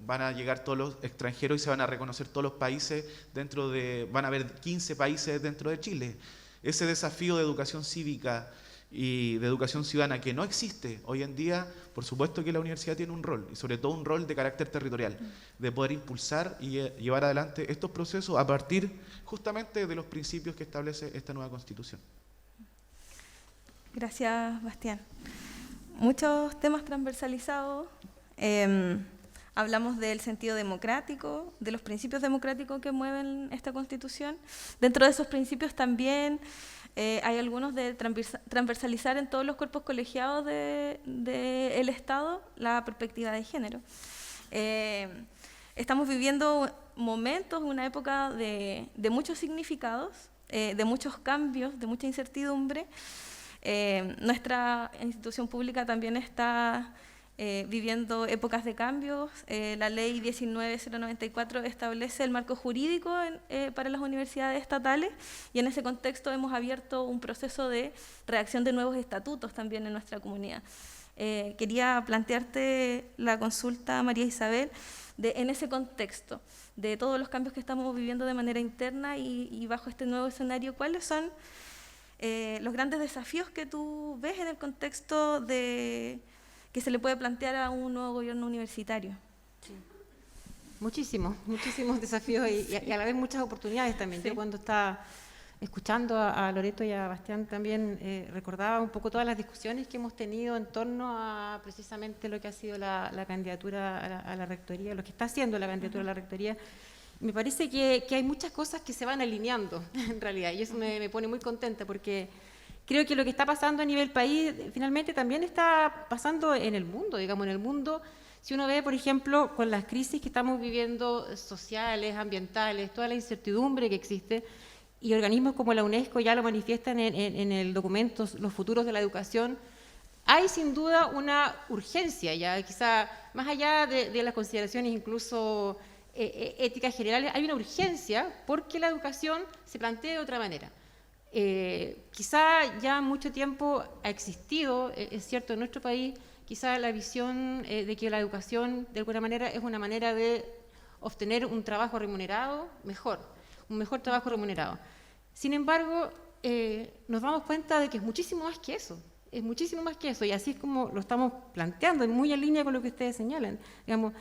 van a llegar todos los extranjeros y se van a reconocer todos los países van a haber 15 países dentro de Chile. Ese desafío de educación cívica y de educación ciudadana que no existe hoy en día, por supuesto que la universidad tiene un rol, y sobre todo un rol de carácter territorial, de poder impulsar y llevar adelante estos procesos a partir justamente de los principios que establece esta nueva Constitución. Gracias, Bastián. Muchos temas transversalizados. Hablamos del sentido democrático, de los principios democráticos que mueven esta Constitución. Dentro de esos principios también hay algunos de transversalizar en todos los cuerpos colegiados del Estado la perspectiva de género. Estamos viviendo momentos, una época de muchos significados, de muchos cambios, de mucha incertidumbre. Nuestra institución pública también está viviendo épocas de cambios. La ley 19.094 establece el marco jurídico para las universidades estatales, y en ese contexto hemos abierto un proceso de redacción de nuevos estatutos también en nuestra comunidad. Quería plantearte la consulta, María Isabel, en ese contexto de todos los cambios que estamos viviendo de manera interna y bajo este nuevo escenario, ¿cuáles son los grandes desafíos que tú ves en el contexto que se le puede plantear a un nuevo gobierno universitario? Sí. Muchísimos desafíos y a la vez muchas oportunidades también. Sí. Yo cuando estaba escuchando a Loreto y a Bastián también recordaba un poco todas las discusiones que hemos tenido en torno a precisamente lo que ha sido la candidatura a la rectoría, lo que está haciendo la candidatura a la rectoría. Me parece que hay muchas cosas que se van alineando en realidad, y eso me pone muy contenta porque Creo que lo que está pasando a nivel país finalmente también está pasando en el mundo, digamos, en el mundo. Si uno ve, por ejemplo, con las crisis que estamos viviendo, sociales, ambientales, toda la incertidumbre que existe, y organismos como la UNESCO ya lo manifiestan en el documento Los futuros de la educación, hay sin duda una urgencia, ya quizá más allá de las consideraciones incluso éticas generales, hay una urgencia porque la educación se plantea de otra manera. Quizá ya mucho tiempo ha existido, es cierto, en nuestro país, quizá la visión de que la educación de alguna manera es una manera de obtener un trabajo remunerado mejor, un mejor trabajo remunerado. Sin embargo, nos damos cuenta de que es muchísimo más que eso, es muchísimo más que eso, y así es como lo estamos planteando, muy en línea con lo que ustedes señalan. Digamos,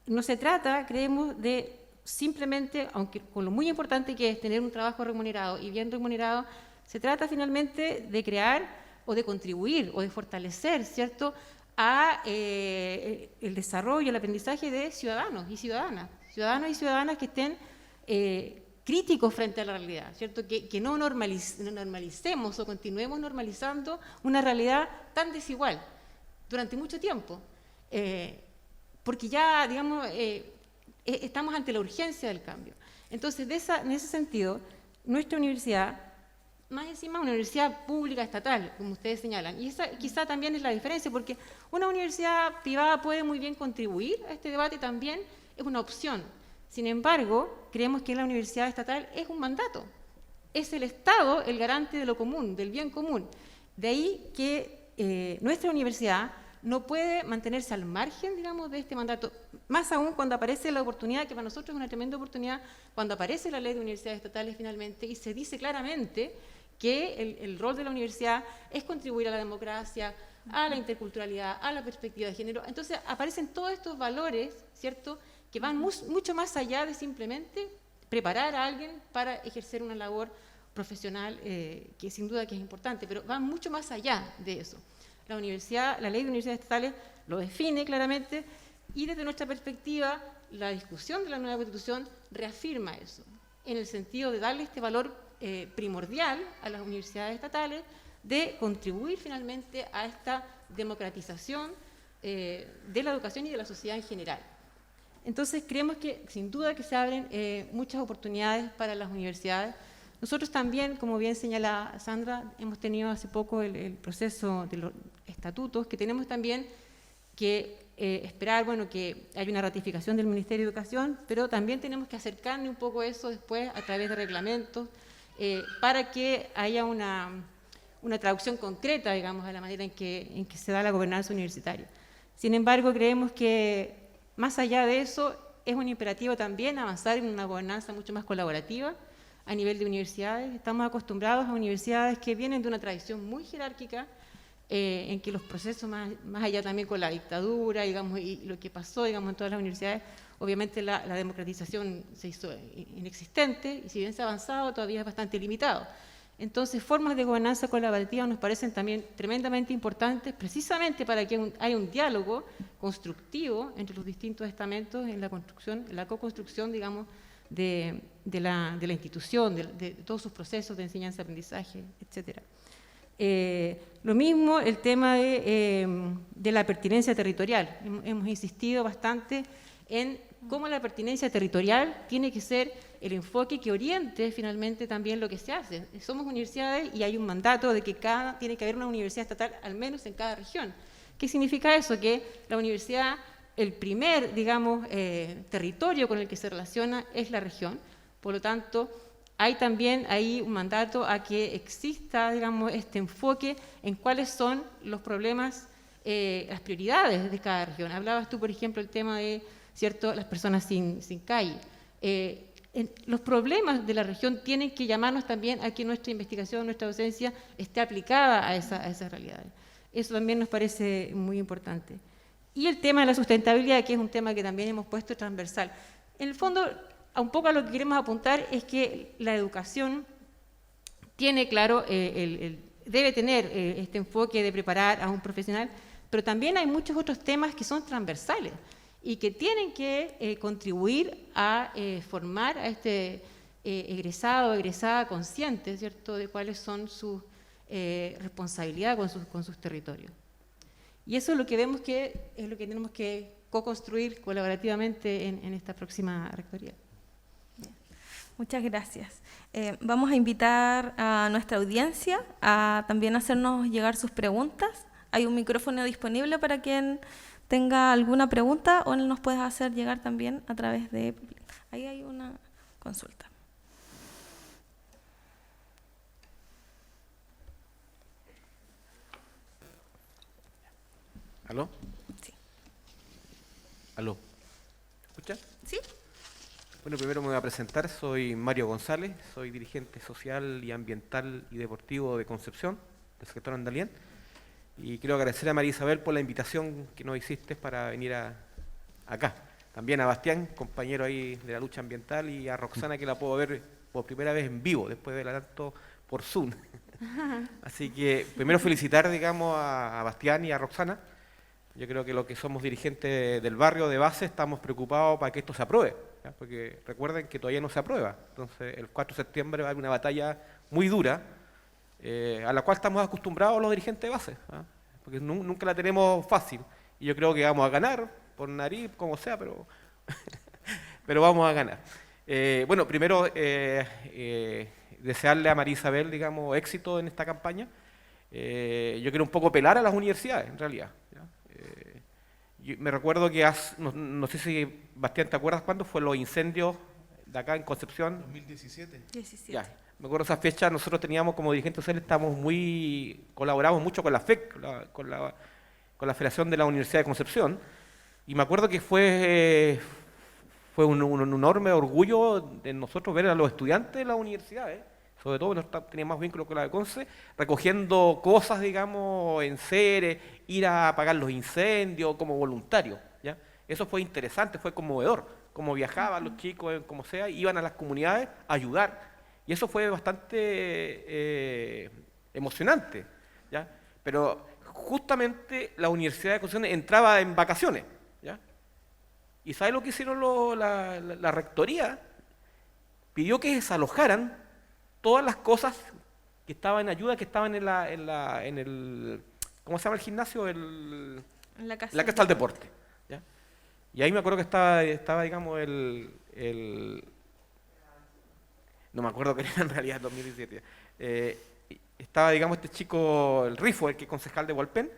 no se trata, creemos, de simplemente, aunque con lo muy importante que es tener un trabajo remunerado y bien remunerado, se trata finalmente de crear o de contribuir o de fortalecer, ¿cierto?, a el desarrollo, el aprendizaje de ciudadanos y ciudadanas que estén críticos frente a la realidad, ¿cierto?, que no normalicemos o continuemos normalizando una realidad tan desigual durante mucho tiempo, porque ya, digamos, estamos ante la urgencia del cambio. Entonces, en ese sentido, nuestra universidad, más encima una universidad pública estatal, como ustedes señalan, y esa quizá también es la diferencia, porque una universidad privada puede muy bien contribuir a este debate, también es una opción. Sin embargo, creemos que la universidad estatal es un mandato, es el Estado el garante de lo común, del bien común. De ahí que nuestra universidad no puede mantenerse al margen, digamos, de este mandato, más aún cuando aparece la oportunidad, que para nosotros es una tremenda oportunidad, cuando aparece la ley de universidades estatales finalmente y se dice claramente que el rol de la universidad es contribuir a la democracia, a la interculturalidad, a la perspectiva de género. Entonces aparecen todos estos valores, ¿cierto?, que van mucho más allá de simplemente preparar a alguien para ejercer una labor profesional, que sin duda que es importante, pero van mucho más allá de eso. La ley de universidades estatales lo define claramente y desde nuestra perspectiva la discusión de la nueva Constitución reafirma eso, en el sentido de darle este valor primordial a las universidades estatales, de contribuir finalmente a esta democratización de la educación y de la sociedad en general. Entonces creemos que sin duda que se abren muchas oportunidades para las universidades. Nosotros también, como bien señala Sandra, hemos tenido hace poco el proceso de los estatutos, que tenemos también que esperar, bueno, que haya una ratificación del Ministerio de Educación, pero también tenemos que acercarnos un poco a eso después a través de reglamentos, para que haya una traducción concreta, digamos, a la manera en que se da la gobernanza universitaria. Sin embargo, creemos que más allá de eso, es un imperativo también avanzar en una gobernanza mucho más colaborativa a nivel de universidades. Estamos acostumbrados a universidades que vienen de una tradición muy jerárquica, en que los procesos, más allá también con la dictadura, digamos, y lo que pasó, digamos, en todas las universidades, obviamente la democratización se hizo inexistente, y si bien se ha avanzado, todavía es bastante limitado. Entonces, formas de gobernanza colaborativa nos parecen también tremendamente importantes, precisamente para que haya un diálogo constructivo entre los distintos estamentos en la construcción, en la co-construcción, digamos, de la institución, de todos sus procesos de enseñanza-aprendizaje, etcétera. Lo mismo el tema de la pertinencia territorial. Hemos insistido bastante en cómo la pertinencia territorial tiene que ser el enfoque que oriente finalmente también lo que se hace. Somos universidades y hay un mandato de que tiene que haber una universidad estatal al menos en cada región. ¿Qué significa eso? Que la universidad, el primer, digamos, territorio con el que se relaciona es la región. Por lo tanto, hay también ahí un mandato a que exista, digamos, este enfoque en cuáles son los problemas, las prioridades de cada región. Hablabas tú, por ejemplo, el tema de, ¿cierto?, las personas sin calle. Los problemas de la región tienen que llamarnos también a que nuestra investigación, nuestra docencia esté aplicada a esas realidades. Eso también nos parece muy importante. Y el tema de la sustentabilidad, que es un tema que también hemos puesto transversal. En el fondo, un poco a lo que queremos apuntar es que la educación tiene, claro, debe tener este enfoque de preparar a un profesional, pero también hay muchos otros temas que son transversales y que tienen que contribuir a formar a este egresado o egresada consciente, ¿cierto?, de cuáles son sus responsabilidad con sus territorios. Y eso es lo que vemos que es lo que tenemos que co-construir colaborativamente en esta próxima rectoría. Muchas gracias. Vamos a invitar a nuestra audiencia a también hacernos llegar sus preguntas. Hay un micrófono disponible para quien tenga alguna pregunta o nos puedes hacer llegar también a través de... Ahí hay una consulta. ¿Aló? Sí. ¿Aló? ¿Escucha? ¿Sí? Bueno, primero me voy a presentar. Soy Mario González, soy dirigente social y ambiental y deportivo de Concepción, del sector Andalién. Y quiero agradecer a María Isabel por la invitación que nos hiciste para venir acá. También a Bastián, compañero ahí de la lucha ambiental, y a Roxana, que la puedo ver por primera vez en vivo, después de verla tanto por Zoom. Así que primero felicitar, digamos, a Bastián y a Roxana. Yo creo que los que somos dirigentes del barrio de base estamos preocupados para que esto se apruebe, ¿ya? Porque recuerden que todavía no se aprueba. Entonces, el 4 de septiembre va a haber una batalla muy dura, a la cual estamos acostumbrados los dirigentes de base, ¿ah? Porque nunca la tenemos fácil. Y yo creo que vamos a ganar, por nariz, como sea, pero, pero vamos a ganar. Bueno, primero, desearle a María Isabel, digamos, éxito en esta campaña. Yo quiero un poco pelar a las universidades, en realidad, ¿ya? Yo me recuerdo que no sé si, Bastián, ¿te acuerdas cuándo fue los incendios de acá en Concepción? 2017. 17. Ya, me acuerdo esa fecha, nosotros teníamos como dirigentes sociales, colaboramos mucho con la FEC, con la Federación de la Universidad de Concepción, y me acuerdo que fue un enorme orgullo de nosotros ver a los estudiantes de las universidades, sobre todo nosotros teníamos más vínculos con la de Conce, recogiendo cosas, digamos, en seres, ir a apagar los incendios como voluntarios, ¿ya? Eso fue interesante, fue conmovedor, como viajaban los chicos, como sea, iban a las comunidades a ayudar, y eso fue bastante emocionante, ¿ya? Pero justamente la Universidad de Concepción entraba en vacaciones, ¿ya? ¿Y sabe lo que hicieron la rectoría? Pidió que desalojaran todas las cosas que estaban en ayuda, que estaban en el, ¿cómo se llama el gimnasio? En la casa La casa del deporte, ¿ya? Y ahí me acuerdo que estaba digamos, no me acuerdo qué era en realidad, 2017. Estaba, digamos, este chico, el Rifo, el que es concejal de Hualpén,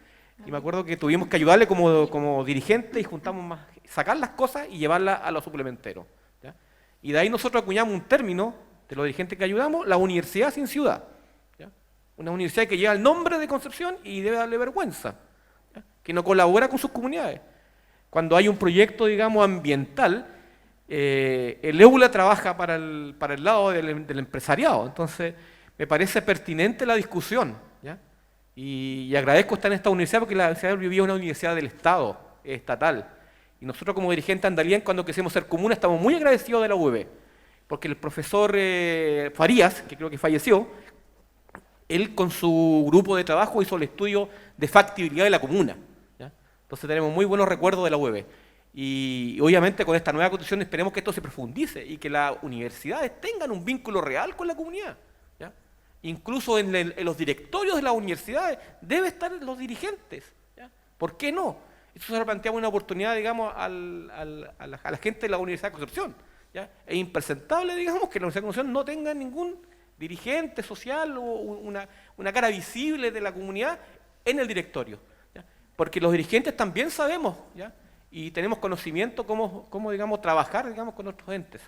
y me acuerdo que tuvimos que ayudarle como dirigente y juntamos sacar las cosas y llevarlas a los suplementeros, ¿ya? Y de ahí nosotros acuñamos un término de los dirigentes que ayudamos, la universidad sin ciudad, ¿ya? Una universidad que lleva el nombre de Concepción y debe darle vergüenza, ¿ya? Que no colabora con sus comunidades. Cuando hay un proyecto, digamos, ambiental, el EULA trabaja para el lado del empresariado. Entonces, me parece pertinente la discusión, ¿ya? Y agradezco estar en esta universidad porque la Universidad de Biobío es una universidad del Estado, estatal. Y nosotros como dirigentes andalien, cuando quisimos ser comuna, estamos muy agradecidos de la UB, porque el profesor Farías, que creo que falleció, él con su grupo de trabajo hizo el estudio de factibilidad de la comuna, ¿ya? Entonces tenemos muy buenos recuerdos de la UB. Y obviamente con esta nueva constitución esperemos que esto se profundice y que las universidades tengan un vínculo real con la comunidad, ¿ya? Incluso en los directorios de las universidades deben estar los dirigentes, ¿ya? ¿Por qué no? Esto se planteaba una oportunidad, digamos, a la gente de la Universidad de Concepción, ¿ya? Es impresentable, digamos, que la Universidad de Concepción no tenga ningún dirigente social o una cara visible de la comunidad en el directorio, ¿ya? Porque los dirigentes también sabemos, ¿ya? Y tenemos conocimiento cómo digamos, trabajar, digamos, con nuestros entes.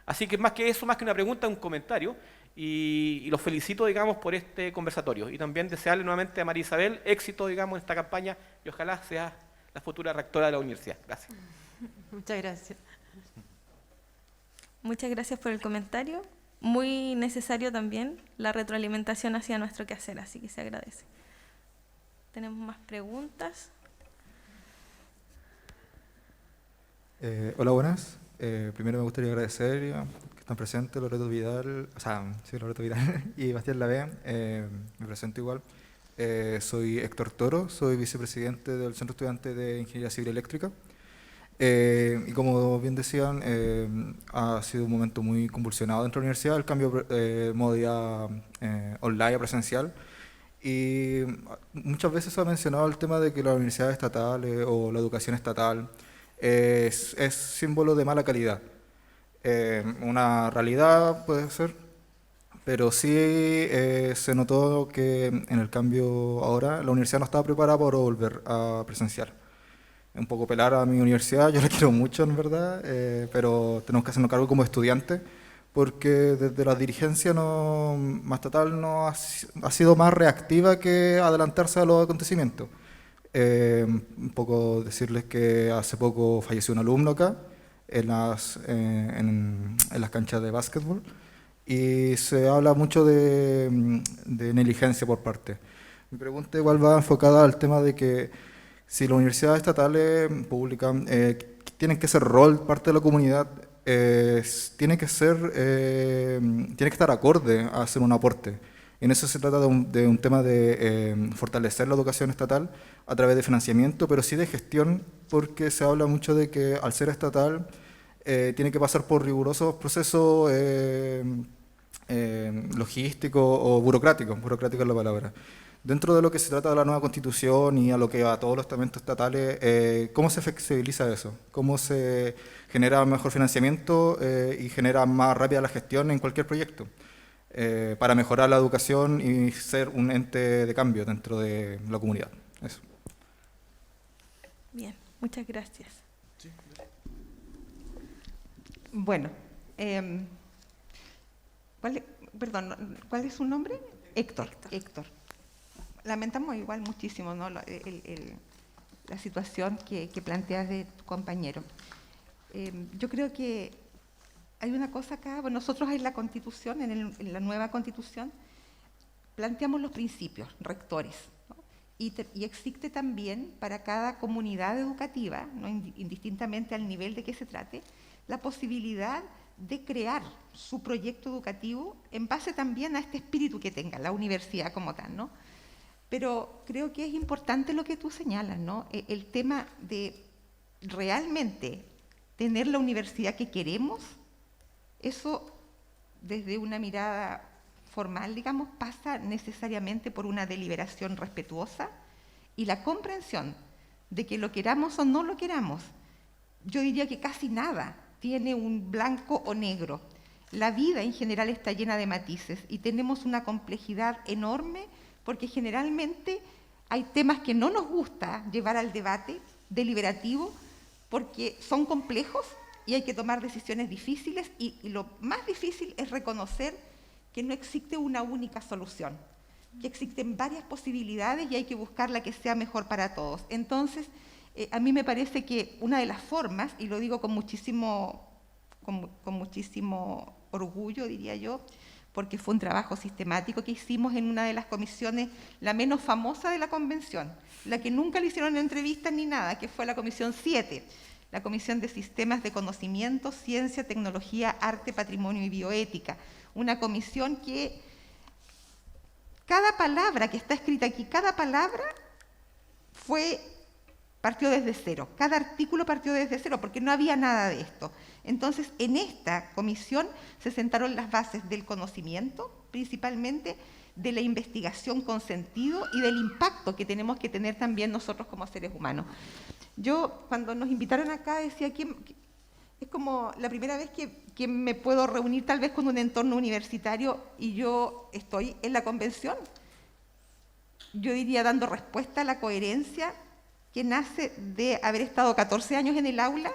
Así que más que eso, más que una pregunta, un comentario, y los felicito, digamos, por este conversatorio. Y también desearle nuevamente a María Isabel éxito, digamos, en esta campaña, y ojalá sea la futura rectora de la universidad. Gracias. Muchas gracias. Muchas gracias por el comentario. Muy necesario también la retroalimentación hacia nuestro quehacer, así que se agradece. ¿Tenemos más preguntas? Hola, buenas. Primero me gustaría agradecer que están presentes Loreto Vidal, Loreto Vidal y Bastián Lavé. Me presento igual. Soy Héctor Toro, soy vicepresidente del Centro Estudiante de Ingeniería Civil Eléctrica. Y como bien decían, ha sido un momento muy convulsionado dentro de la universidad, el cambio de modalidad online a presencial. Y muchas veces se ha mencionado el tema de que las universidades estatales o la educación estatal es símbolo de mala calidad. Una realidad puede ser, pero sí se notó que en el cambio ahora la universidad no estaba preparada para volver a presencial. Un poco pelar a mi universidad, yo la quiero mucho en verdad, pero tenemos que hacernos cargo como estudiantes, porque desde la dirigencia más estatal ha sido más reactiva que adelantarse a los acontecimientos. Un poco decirles que hace poco falleció un alumno acá en las canchas de básquetbol, y se habla mucho de negligencia por parte. Mi pregunta igual va enfocada al tema de que si las universidades estatales públicas tienen que ser rol parte de la comunidad, tiene que estar acorde a hacer un aporte. En eso se trata de un tema de fortalecer la educación estatal a través de financiamiento, pero sí de gestión, porque se habla mucho de que al ser estatal tiene que pasar por rigurosos procesos logísticos o burocráticos es la palabra. Dentro de lo que se trata de la nueva Constitución y a lo que va a todos los estamentos estatales, ¿cómo se flexibiliza eso? ¿Cómo se genera mejor financiamiento y genera más rápida la gestión en cualquier proyecto? Para mejorar la educación y ser un ente de cambio dentro de la comunidad. Eso. Bien, muchas gracias. Bueno, ¿cuál es su nombre? Héctor. Lamentamos igual muchísimo, ¿no? la situación que planteas de tu compañero. Yo creo que hay una cosa acá, bueno, nosotros en la Constitución, en la nueva Constitución, planteamos los principios rectores, ¿no? Y existe también para cada comunidad educativa, ¿no? Indistintamente al nivel de que se trate, la posibilidad de crear su proyecto educativo en base también a este espíritu que tenga la universidad como tal, ¿no? Pero creo que es importante lo que tú señalas, ¿no? El tema de realmente tener la universidad que queremos, eso desde una mirada formal, digamos, pasa necesariamente por una deliberación respetuosa y la comprensión de que lo queramos o no lo queramos. Yo diría que casi nada tiene un blanco o negro. La vida en general está llena de matices y tenemos una complejidad enorme porque generalmente hay temas que no nos gusta llevar al debate deliberativo porque son complejos y hay que tomar decisiones difíciles y lo más difícil es reconocer que no existe una única solución, que existen varias posibilidades y hay que buscar la que sea mejor para todos. Entonces, a mí me parece que una de las formas, y lo digo con muchísimo orgullo, diría yo, porque fue un trabajo sistemático que hicimos en una de las comisiones, la menos famosa de la convención, la que nunca le hicieron entrevistas ni nada, que fue la comisión 7, la Comisión de Sistemas de Conocimiento, Ciencia, Tecnología, Arte, Patrimonio y Bioética, una comisión que cada palabra que está escrita aquí, cada palabra partió desde cero, cada artículo partió desde cero, porque no había nada de esto. Entonces, en esta comisión se sentaron las bases del conocimiento, principalmente de la investigación con sentido y del impacto que tenemos que tener también nosotros como seres humanos. Yo, cuando nos invitaron acá, decía que es como la primera vez que me puedo reunir tal vez con un entorno universitario y yo estoy en la convención. Yo diría dando respuesta a la coherencia que nace de haber estado 14 años en el aula,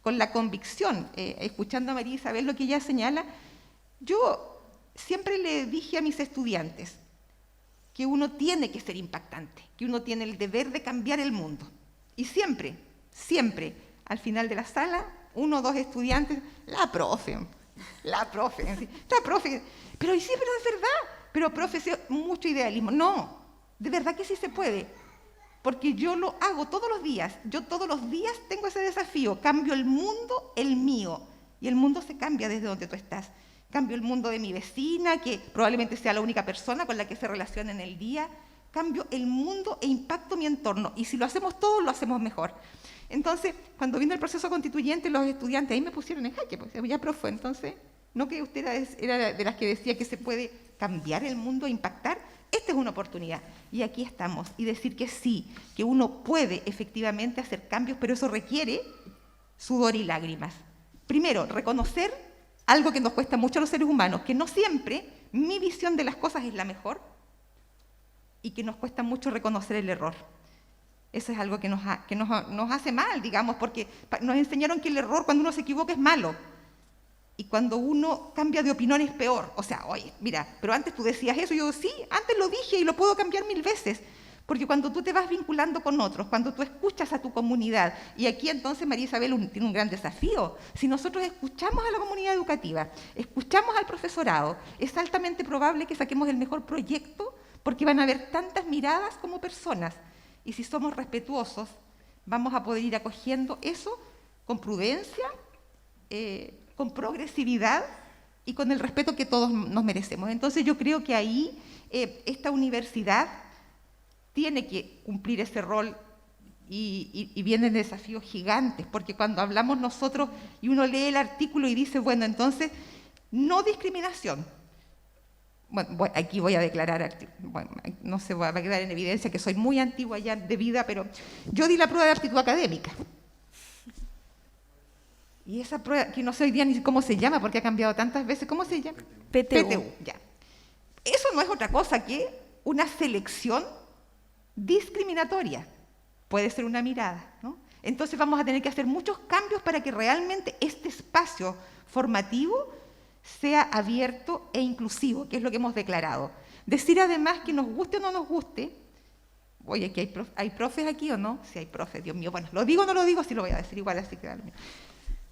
con la convicción, escuchando a María Isabel lo que ella señala. Yo siempre le dije a mis estudiantes que uno tiene que ser impactante, que uno tiene el deber de cambiar el mundo. Y siempre, al final de la sala, 1 o 2 estudiantes, la profe, pero sí, pero es verdad, pero profe, mucho idealismo. No, de verdad que sí se puede. Porque yo lo hago todos los días, yo todos los días tengo ese desafío, cambio el mundo, el mío, y el mundo se cambia desde donde tú estás. Cambio el mundo de mi vecina, que probablemente sea la única persona con la que se relaciona en el día, cambio el mundo e impacto mi entorno, y si lo hacemos todos, lo hacemos mejor. Entonces, cuando vino el proceso constituyente, los estudiantes ahí me pusieron en jaque, pues ya profe, entonces, no que usted era de las que decía que se puede cambiar el mundo e impactar. esta es una oportunidad. Y aquí estamos. Y decir que sí, que uno puede efectivamente hacer cambios, pero eso requiere sudor y lágrimas. Primero, reconocer algo que nos cuesta mucho a los seres humanos, que no siempre mi visión de las cosas es la mejor y que nos cuesta mucho reconocer el error. Eso es algo que nos hace mal, digamos, porque nos enseñaron que el error cuando uno se equivoca es malo. Y cuando uno cambia de opinión es peor. O sea, oye, mira, pero antes tú decías eso, y yo sí, antes lo dije y lo puedo cambiar 1000 veces. Porque cuando tú te vas vinculando con otros, cuando tú escuchas a tu comunidad, y aquí entonces María Isabel tiene un gran desafío. Si nosotros escuchamos a la comunidad educativa, escuchamos al profesorado, es altamente probable que saquemos el mejor proyecto, porque van a haber tantas miradas como personas. Y si somos respetuosos, vamos a poder ir acogiendo eso con prudencia, con progresividad y con el respeto que todos nos merecemos. Entonces yo creo que ahí esta universidad tiene que cumplir ese rol y vienen desafíos gigantes, porque cuando hablamos nosotros y uno lee el artículo y dice, bueno, entonces, no discriminación. Bueno, aquí voy a declarar, bueno, no se va a quedar en evidencia que soy muy antigua ya de vida, pero yo di la prueba de aptitud académica. Y esa prueba, que no sé hoy día ni cómo se llama, porque ha cambiado tantas veces, ¿cómo se llama? PTU, ya. Eso no es otra cosa que una selección discriminatoria. Puede ser una mirada, ¿no? Entonces vamos a tener que hacer muchos cambios para que realmente este espacio formativo sea abierto e inclusivo, que es lo que hemos declarado. Decir además que nos guste o no nos guste, oye, que hay profes aquí o no, si hay profes, Dios mío, bueno, ¿lo digo o no lo digo? Sí lo voy a decir igual, así que dale.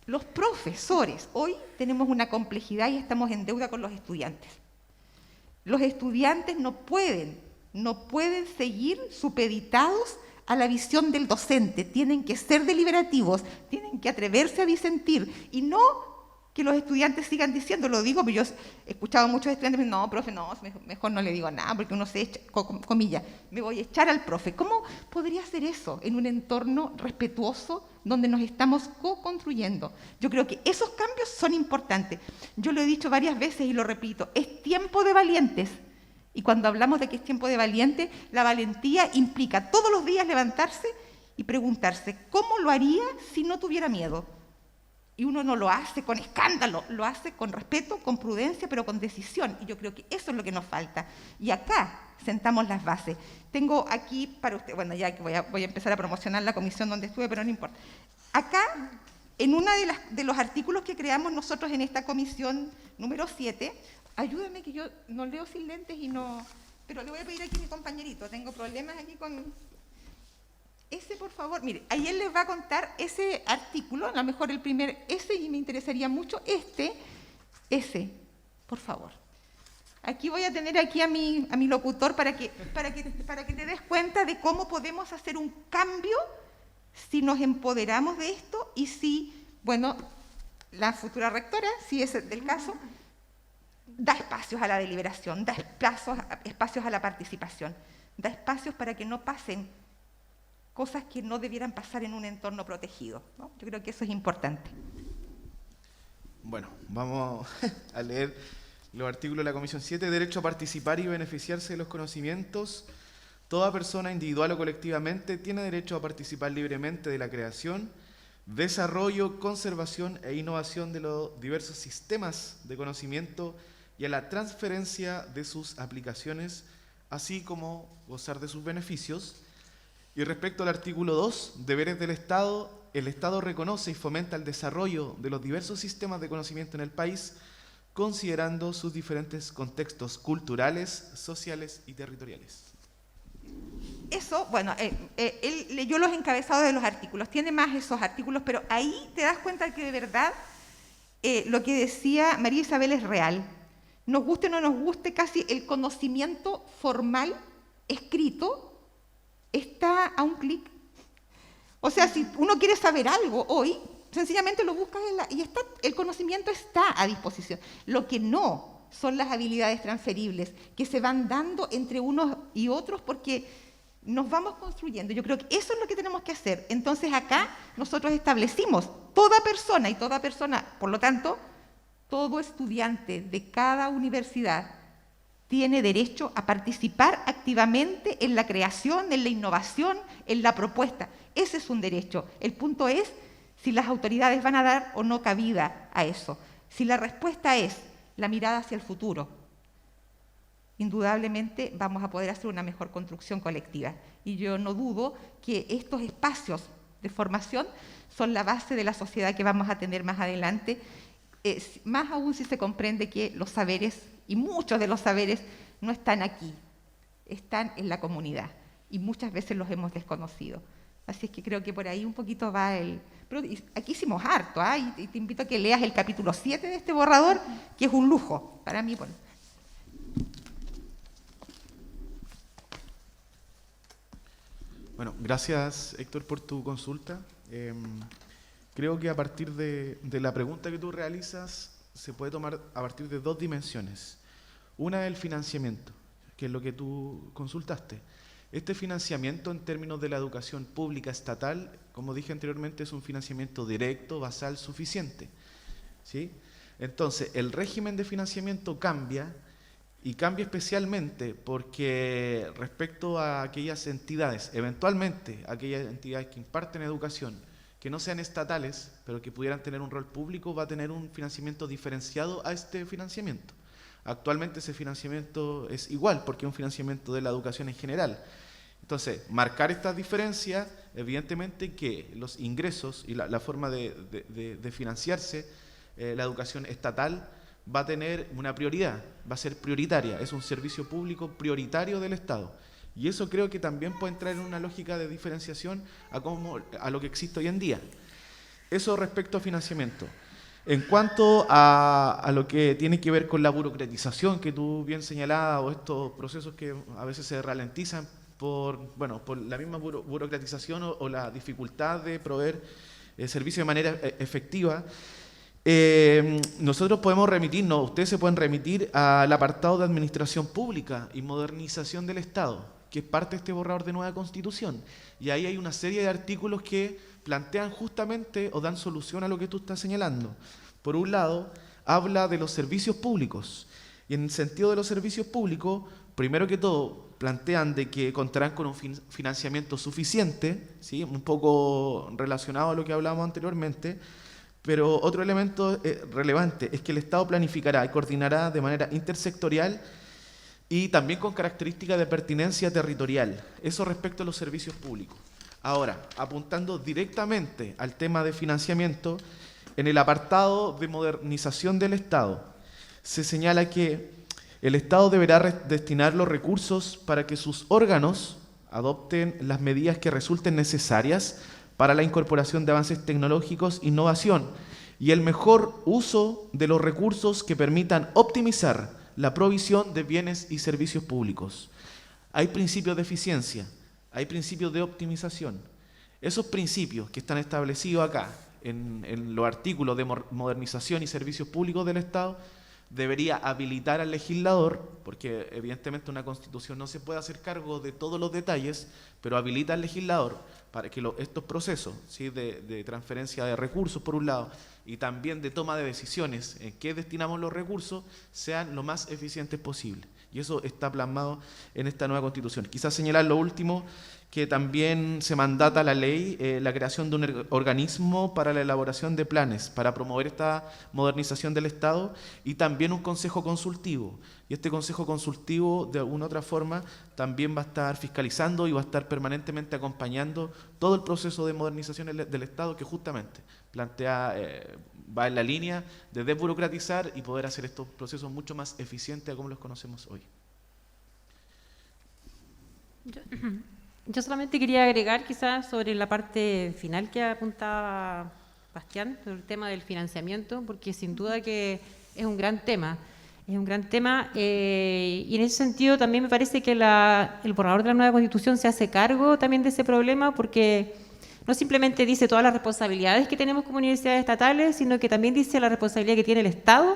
Los profesores, hoy tenemos una complejidad y estamos en deuda con los estudiantes. Los estudiantes no pueden seguir supeditados a la visión del docente, tienen que ser deliberativos, tienen que atreverse a disentir y no que los estudiantes sigan diciendo, lo digo, pero yo he escuchado a muchos estudiantes diciendo, no, profe, no, mejor no le digo nada, porque uno se echa, comillas, me voy a echar al profe. ¿Cómo podría ser eso en un entorno respetuoso donde nos estamos co-construyendo? Yo creo que esos cambios son importantes. Yo lo he dicho varias veces y lo repito, es tiempo de valientes. Y cuando hablamos de que es tiempo de valientes, la valentía implica todos los días levantarse y preguntarse, ¿cómo lo haría si no tuviera miedo? Y uno no lo hace con escándalo, lo hace con respeto, con prudencia, pero con decisión. Y yo creo que eso es lo que nos falta. Y acá sentamos las bases. Tengo aquí para usted, bueno, ya que voy a empezar a promocionar la comisión donde estuve, pero no importa. Acá, en uno de los artículos que creamos nosotros en esta comisión número 7, ayúdame que yo no leo sin lentes y no... Pero le voy a pedir aquí a mi compañerito, tengo problemas aquí con... Ese, por favor, mire, ahí él les va a contar ese artículo, a lo mejor el primer, ese, y me interesaría mucho ese, por favor. Aquí voy a tener aquí a mi locutor para que te des cuenta de cómo podemos hacer un cambio si nos empoderamos de esto y si, bueno, la futura rectora, si es el caso, da espacios a la deliberación, da espacios a la participación, da espacios para que no pasen cosas que no debieran pasar en un entorno protegido, ¿no? Yo creo que eso es importante. Bueno, vamos a leer los artículos de la Comisión 7. Derecho a participar y beneficiarse de los conocimientos. Toda persona, individual o colectivamente, tiene derecho a participar libremente de la creación, desarrollo, conservación e innovación de los diversos sistemas de conocimiento y a la transferencia de sus aplicaciones, así como gozar de sus beneficios. Y respecto al artículo 2, deberes del Estado, el Estado reconoce y fomenta el desarrollo de los diversos sistemas de conocimiento en el país, considerando sus diferentes contextos culturales, sociales y territoriales. Eso, bueno, él leyó los encabezados de los artículos, tiene más esos artículos, pero ahí te das cuenta que de verdad lo que decía María Isabel es real. Nos guste o no nos guste, casi el conocimiento formal, escrito, está a un clic. O sea, si uno quiere saber algo hoy, sencillamente lo buscas y el conocimiento está a disposición. Lo que no son las habilidades transferibles que se van dando entre unos y otros porque nos vamos construyendo. Yo creo que eso es lo que tenemos que hacer. Entonces acá nosotros establecimos toda persona, por lo tanto, todo estudiante de cada universidad tiene derecho a participar activamente en la creación, en la innovación, en la propuesta. Ese es un derecho. El punto es si las autoridades van a dar o no cabida a eso. Si la respuesta es la mirada hacia el futuro, indudablemente vamos a poder hacer una mejor construcción colectiva. Y yo no dudo que estos espacios de formación son la base de la sociedad que vamos a tener más adelante, más aún si se comprende que los saberes, y muchos de los saberes, no están aquí, están en la comunidad, y muchas veces los hemos desconocido. Así es que creo que por ahí un poquito va el... Pero aquí hicimos harto, ¿eh? Y te invito a que leas el capítulo 7 de este borrador, que es un lujo para mí. Bueno. Bueno, gracias Héctor por tu consulta. Creo que a partir de la pregunta que tú realizas se puede tomar a partir de dos dimensiones. Una es el financiamiento, que es lo que tú consultaste. Este financiamiento en términos de la educación pública estatal, como dije anteriormente, es un financiamiento directo, basal, suficiente, ¿sí? Entonces, el régimen de financiamiento cambia, y cambia especialmente porque respecto a aquellas entidades, eventualmente aquellas entidades que imparten educación, que no sean estatales, pero que pudieran tener un rol público, va a tener un financiamiento diferenciado a este financiamiento. Actualmente ese financiamiento es igual, porque es un financiamiento de la educación en general. Entonces, marcar estas diferencias, evidentemente que los ingresos y la forma de financiarse la educación estatal va a tener una prioridad, va a ser prioritaria, es un servicio público prioritario del Estado. Y eso creo que también puede entrar en una lógica de diferenciación a lo que existe hoy en día. Eso respecto a financiamiento. En cuanto a lo que tiene que ver con la burocratización que tú bien señalabas, o estos procesos que a veces se ralentizan por la misma burocratización o la dificultad de proveer servicios de manera efectiva, nosotros podemos remitirnos, ustedes se pueden remitir al apartado de Administración Pública y Modernización del Estado, que es parte de este borrador de nueva Constitución. Y ahí hay una serie de artículos que plantean justamente o dan solución a lo que tú estás señalando. Por un lado, habla de los servicios públicos. Y en el sentido de los servicios públicos, primero que todo, plantean de que contarán con un financiamiento suficiente, ¿sí? Un poco relacionado a lo que hablábamos anteriormente. Pero otro elemento relevante es que el Estado planificará y coordinará de manera intersectorial y también con características de pertinencia territorial. Eso respecto a los servicios públicos. Ahora, apuntando directamente al tema de financiamiento, en el apartado de modernización del Estado, se señala que el Estado deberá destinar los recursos para que sus órganos adopten las medidas que resulten necesarias para la incorporación de avances tecnológicos, innovación y el mejor uso de los recursos que permitan optimizar la provisión de bienes y servicios públicos. Hay principios de eficiencia, hay principios de optimización. Esos principios que están establecidos acá en los artículos de modernización y servicios públicos del Estado debería habilitar al legislador, porque evidentemente una Constitución no se puede hacer cargo de todos los detalles, pero habilita al legislador para que estos procesos, ¿sí? de transferencia de recursos por un lado y también de toma de decisiones en qué destinamos los recursos sean lo más eficientes posible. Y eso está plasmado en esta nueva Constitución. Quizás señalar lo último, que también se mandata la ley, la creación de un organismo para la elaboración de planes, para promover esta modernización del Estado, y también un consejo consultivo. Y este consejo consultivo, de alguna u otra forma, también va a estar fiscalizando y va a estar permanentemente acompañando todo el proceso de modernización del Estado, que justamente plantea, va en la línea de desburocratizar y poder hacer estos procesos mucho más eficientes a como los conocemos hoy. Yo solamente quería agregar quizás sobre la parte final que apuntaba Bastián, sobre el tema del financiamiento, porque sin duda que es un gran tema. Es un gran tema y en ese sentido también me parece que el borrador de la nueva Constitución se hace cargo también de ese problema, porque no simplemente dice todas las responsabilidades que tenemos como universidades estatales, sino que también dice la responsabilidad que tiene el Estado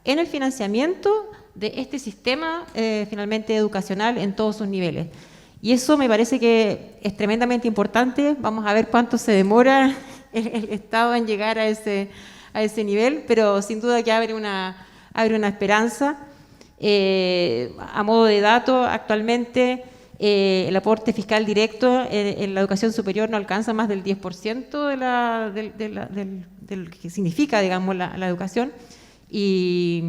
en el financiamiento de este sistema finalmente educacional en todos sus niveles. Y eso me parece que es tremendamente importante. Vamos a ver cuánto se demora el Estado en llegar a ese nivel, pero sin duda que abre una esperanza. A modo de dato, actualmente el aporte fiscal directo en la educación superior no alcanza más del 10% de lo que significa, digamos, la educación, y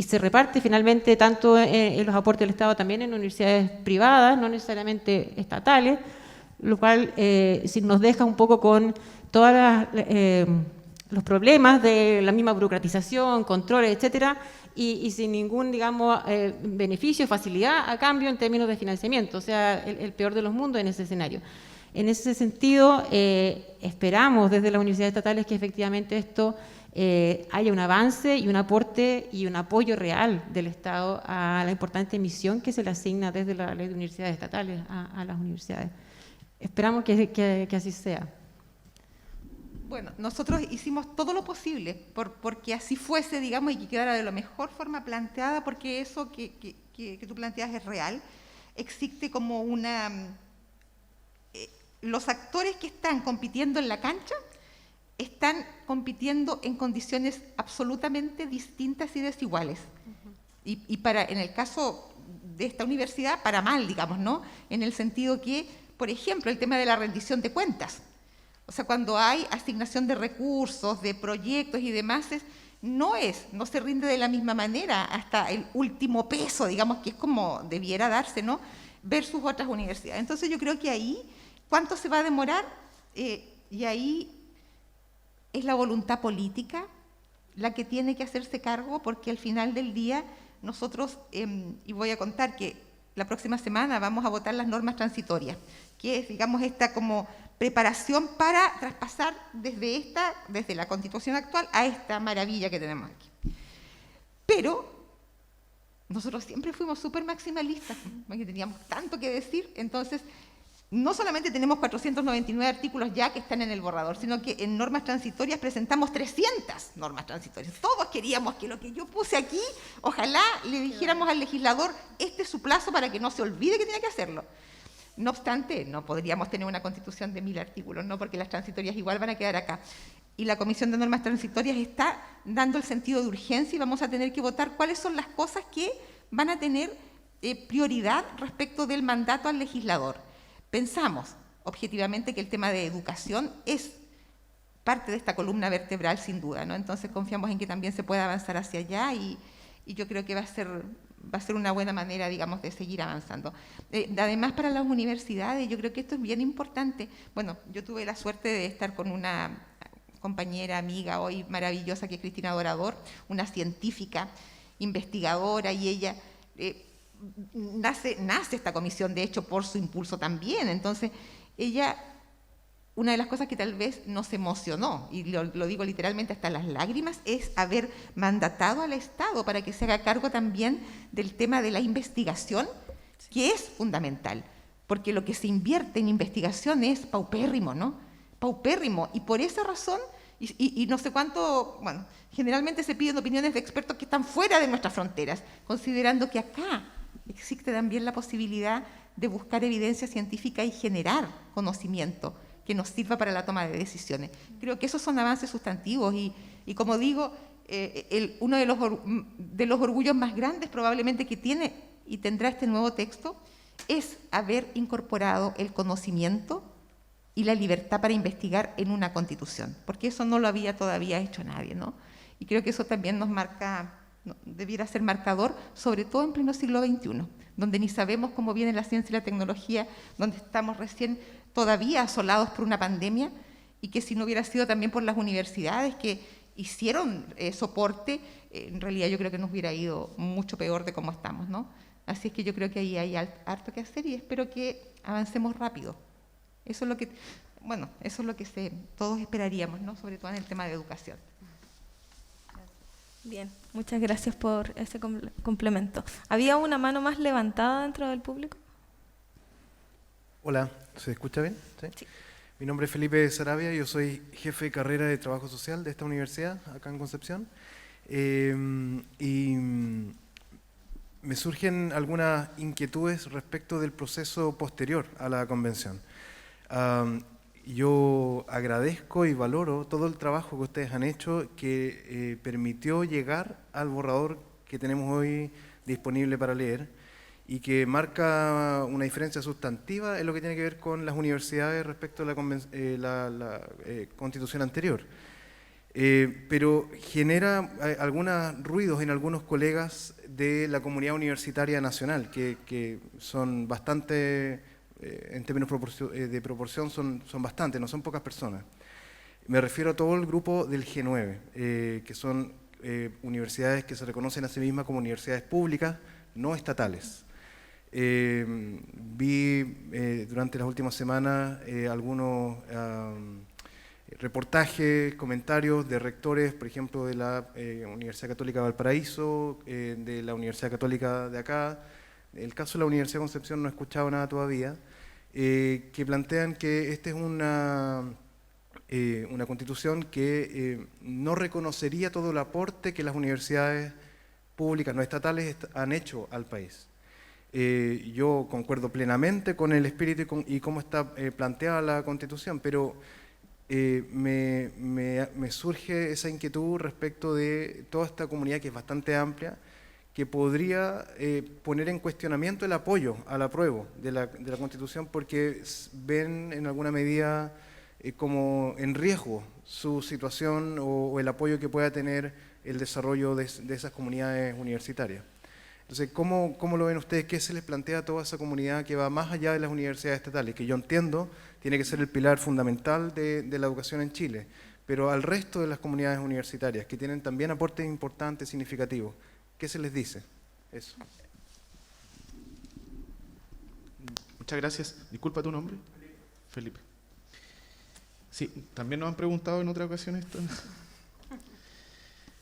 se reparte finalmente tanto en los aportes del Estado, también en universidades privadas, no necesariamente estatales, lo cual nos deja un poco con todos los problemas de la misma burocratización, controles, etcétera, y sin ningún, digamos, beneficio, facilidad a cambio en términos de financiamiento, o sea, el peor de los mundos en ese escenario. En ese sentido, esperamos desde las universidades estatales que efectivamente esto haya un avance y un aporte y un apoyo real del Estado a la importante misión que se le asigna desde la Ley de Universidades Estatales a las universidades. Esperamos que así sea. Bueno, nosotros hicimos todo lo posible porque así fuese, digamos, y que quedara de la mejor forma planteada, porque eso que tú planteas es real. Existe como una... los actores que están compitiendo en la cancha están compitiendo en condiciones absolutamente distintas y desiguales. Y en el caso de esta universidad, para mal, digamos, ¿no? En el sentido que, por ejemplo, el tema de la rendición de cuentas. O sea, cuando hay asignación de recursos, de proyectos y demás, no se rinde de la misma manera hasta el último peso, digamos, que es como debiera darse, ¿no? Versus otras universidades. Entonces yo creo que ahí, ¿cuánto se va a demorar? Y ahí es la voluntad política la que tiene que hacerse cargo, porque al final del día nosotros, y voy a contar que la próxima semana vamos a votar las normas transitorias, que es, digamos, esta como preparación para traspasar desde la Constitución actual a esta maravilla que tenemos aquí. Pero nosotros siempre fuimos súper maximalistas, porque teníamos tanto que decir, entonces no solamente tenemos 499 artículos ya que están en el borrador, sino que en normas transitorias presentamos 300 normas transitorias. Todos queríamos que lo que yo puse aquí, ojalá le dijéramos al legislador, este es su plazo para que no se olvide que tiene que hacerlo. No obstante, no podríamos tener una constitución de 1000 artículos, ¿no? Porque las transitorias igual van a quedar acá. Y la Comisión de Normas Transitorias está dando el sentido de urgencia y vamos a tener que votar cuáles son las cosas que van a tener prioridad respecto del mandato al legislador. Pensamos objetivamente que el tema de educación es parte de esta columna vertebral sin duda, ¿no? Entonces confiamos en que también se pueda avanzar hacia allá y yo creo que va a ser una buena manera, digamos, de seguir avanzando. Además, para las universidades, yo creo que esto es bien importante. Bueno, yo tuve la suerte de estar con una compañera, amiga hoy maravillosa, que es Cristina Dorador, una científica, investigadora, y ella... nace esta comisión, de hecho, por su impulso también. Entonces, ella, una de las cosas que tal vez nos emocionó, y lo digo literalmente hasta las lágrimas, es haber mandatado al Estado para que se haga cargo también del tema de la investigación, que es fundamental, porque lo que se invierte en investigación es paupérrimo, ¿no? Paupérrimo, y por esa razón, y no sé cuánto, bueno, generalmente se piden opiniones de expertos que están fuera de nuestras fronteras, considerando que acá existe también la posibilidad de buscar evidencia científica y generar conocimiento que nos sirva para la toma de decisiones. Creo que esos son avances sustantivos y como digo, uno de los orgullos más grandes probablemente que tiene y tendrá este nuevo texto es haber incorporado el conocimiento y la libertad para investigar en una Constitución, porque eso no lo había todavía hecho nadie, ¿no? Y creo que eso también nos marca... debiera ser marcador, sobre todo en pleno siglo XXI, donde ni sabemos cómo viene la ciencia y la tecnología, donde estamos recién todavía asolados por una pandemia, y que si no hubiera sido también por las universidades que hicieron soporte, en realidad yo creo que nos hubiera ido mucho peor de cómo estamos, ¿no? Así es que yo creo que ahí hay harto que hacer y espero que avancemos rápido. Eso es lo que, bueno, eso es lo que todos esperaríamos, ¿no? Sobre todo en el tema de educación. Bien, muchas gracias por ese complemento. ¿Había una mano más levantada dentro del público? Hola, ¿se escucha bien? ¿Sí? Sí. Mi nombre es Felipe Saravia, yo soy jefe de carrera de Trabajo Social de esta universidad, acá en Concepción. Y me surgen algunas inquietudes respecto del proceso posterior a la convención. Yo agradezco y valoro todo el trabajo que ustedes han hecho que permitió llegar al borrador que tenemos hoy disponible para leer y que marca una diferencia sustantiva en lo que tiene que ver con las universidades respecto a la constitución anterior. Pero genera algunos ruidos en algunos colegas de la comunidad universitaria nacional, que son bastante, en términos de proporción, son bastantes, no son pocas personas. Me refiero a todo el grupo del G9, que son universidades que se reconocen a sí mismas como universidades públicas, no estatales. Vi durante las últimas semanas algunos reportajes, comentarios de rectores, por ejemplo, de la Universidad Católica de Valparaíso, de la Universidad Católica de acá. En el caso de la Universidad de Concepción no he escuchado nada todavía, que plantean que esta es una constitución que no reconocería todo el aporte que las universidades públicas no estatales han hecho al país. Yo concuerdo plenamente con el espíritu y cómo está planteada la constitución, pero me surge esa inquietud respecto de toda esta comunidad que es bastante amplia, que podría poner en cuestionamiento el apoyo al apruebo de la constitución, porque ven en alguna medida como en riesgo su situación o el apoyo que pueda tener el desarrollo de esas comunidades universitarias. Entonces, ¿cómo lo ven ustedes? ¿Qué se les plantea a toda esa comunidad que va más allá de las universidades estatales? Que yo entiendo tiene que ser el pilar fundamental de la educación en Chile, pero al resto de las comunidades universitarias, que tienen también aportes importantes, significativos, ¿qué se les dice? Eso. Muchas gracias. Disculpa tu nombre. Felipe. Sí, también nos han preguntado en otra ocasión esto.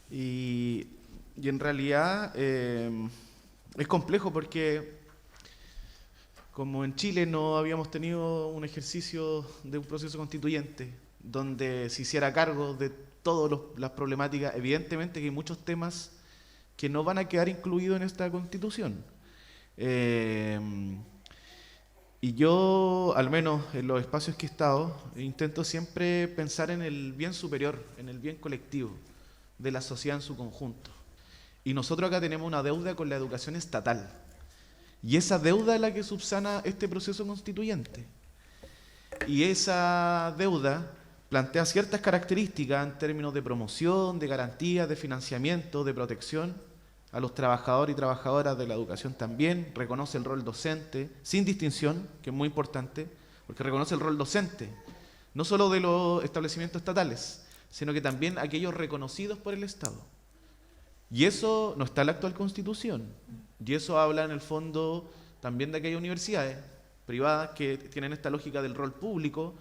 Y en realidad es complejo porque como en Chile no habíamos tenido un ejercicio de un proceso constituyente donde se hiciera cargo de todas las problemáticas, evidentemente que hay muchos temas que no van a quedar incluidos en esta constitución. Y yo, al menos en los espacios que he estado, intento siempre pensar en el bien superior, en el bien colectivo de la sociedad en su conjunto. Y nosotros acá tenemos una deuda con la educación estatal. Y esa deuda es la que subsana este proceso constituyente. Y esa deuda plantea ciertas características en términos de promoción, de garantías, de financiamiento, de protección a los trabajadores y trabajadoras de la educación también, reconoce el rol docente, sin distinción, que es muy importante, porque reconoce el rol docente, no solo de los establecimientos estatales, sino que también aquellos reconocidos por el Estado. Y eso no está en la actual Constitución, y eso habla en el fondo también de aquellas universidades privadas que tienen esta lógica del rol público,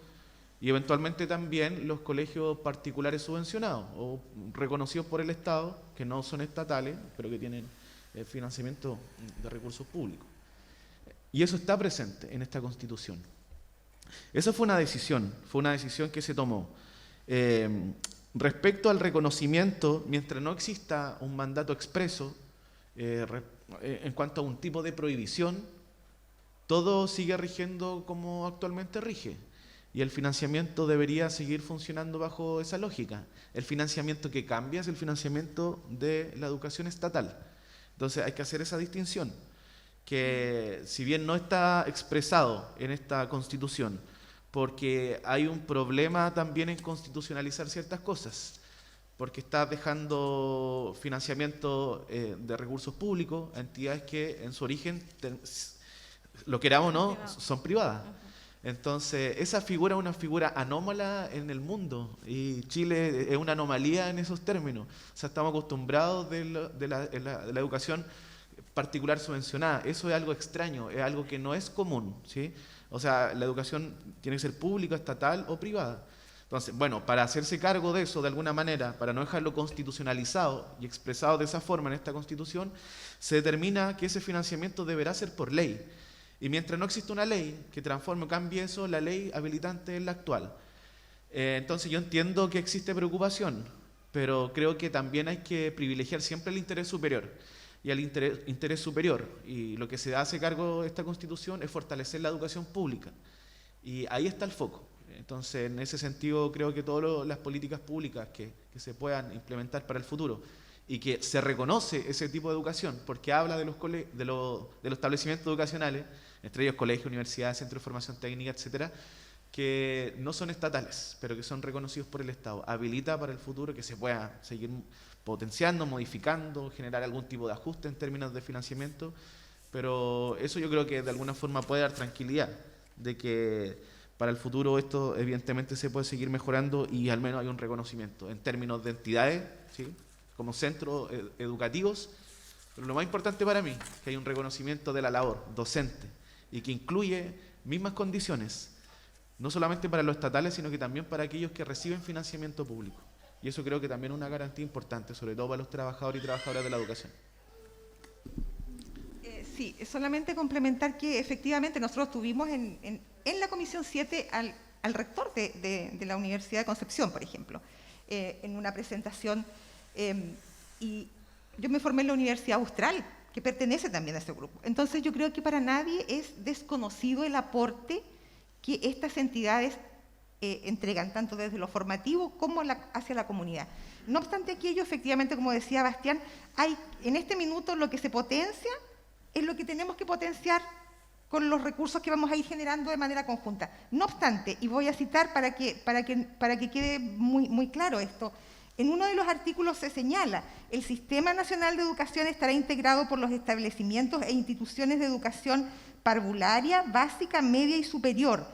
y eventualmente también los colegios particulares subvencionados o reconocidos por el Estado, que no son estatales, pero que tienen financiamiento de recursos públicos. Y eso está presente en esta Constitución. Esa fue una decisión que se tomó. Respecto al reconocimiento, mientras no exista un mandato expreso en cuanto a un tipo de prohibición, todo sigue rigiendo como actualmente rige. Y el financiamiento debería seguir funcionando bajo esa lógica. El financiamiento que cambia es el financiamiento de la educación estatal. Entonces hay que hacer esa distinción, que si bien no está expresado en esta Constitución, porque hay un problema también en constitucionalizar ciertas cosas, porque está dejando financiamiento de recursos públicos a entidades que en su origen, lo queramos o no, son privadas. Entonces, esa figura es una figura anómala en el mundo y Chile es una anomalía en esos términos. O sea, estamos acostumbrados de la educación particular subvencionada. Eso es algo extraño, es algo que no es común, ¿sí? O sea, la educación tiene que ser pública, estatal o privada. Entonces, bueno, para hacerse cargo de eso de alguna manera, para no dejarlo constitucionalizado y expresado de esa forma en esta Constitución, se determina que ese financiamiento deberá ser por ley. Y mientras no existe una ley que transforme o cambie eso, la ley habilitante es la actual. Entonces yo entiendo que existe preocupación, pero creo que también hay que privilegiar siempre el interés superior. Y al interés superior, y lo que se hace cargo de esta Constitución es fortalecer la educación pública. Y ahí está el foco. Entonces, en ese sentido, creo que todas las políticas públicas que se puedan implementar para el futuro y que se reconoce ese tipo de educación, porque habla de de los establecimientos educacionales, entre ellos colegios, universidades, centros de formación técnica, etcétera, que no son estatales, pero que son reconocidos por el Estado. Habilita para el futuro que se pueda seguir potenciando, modificando, generar algún tipo de ajuste en términos de financiamiento, pero eso yo creo que de alguna forma puede dar tranquilidad de que para el futuro esto evidentemente se puede seguir mejorando y al menos hay un reconocimiento en términos de entidades, ¿sí?, como centros educativos, pero lo más importante para mí es que hay un reconocimiento de la labor docente y que incluye mismas condiciones, no solamente para los estatales, sino que también para aquellos que reciben financiamiento público. Y eso creo que también es una garantía importante, sobre todo para los trabajadores y trabajadoras de la educación. Sí, solamente complementar que efectivamente nosotros tuvimos en la Comisión 7 al rector de la Universidad de Concepción, por ejemplo, en una presentación, y yo me formé en la Universidad Austral, que pertenece también a ese grupo. Entonces yo creo que para nadie es desconocido el aporte que estas entidades entregan, tanto desde lo formativo como hacia la comunidad. No obstante aquello, efectivamente, como decía Bastián, hay en este minuto lo que se potencia es lo que tenemos que potenciar con los recursos que vamos a ir generando de manera conjunta. No obstante, y voy a citar para que quede muy claro esto, en uno de los artículos se señala: el Sistema Nacional de Educación estará integrado por los establecimientos e instituciones de educación parvularia, básica, media y superior,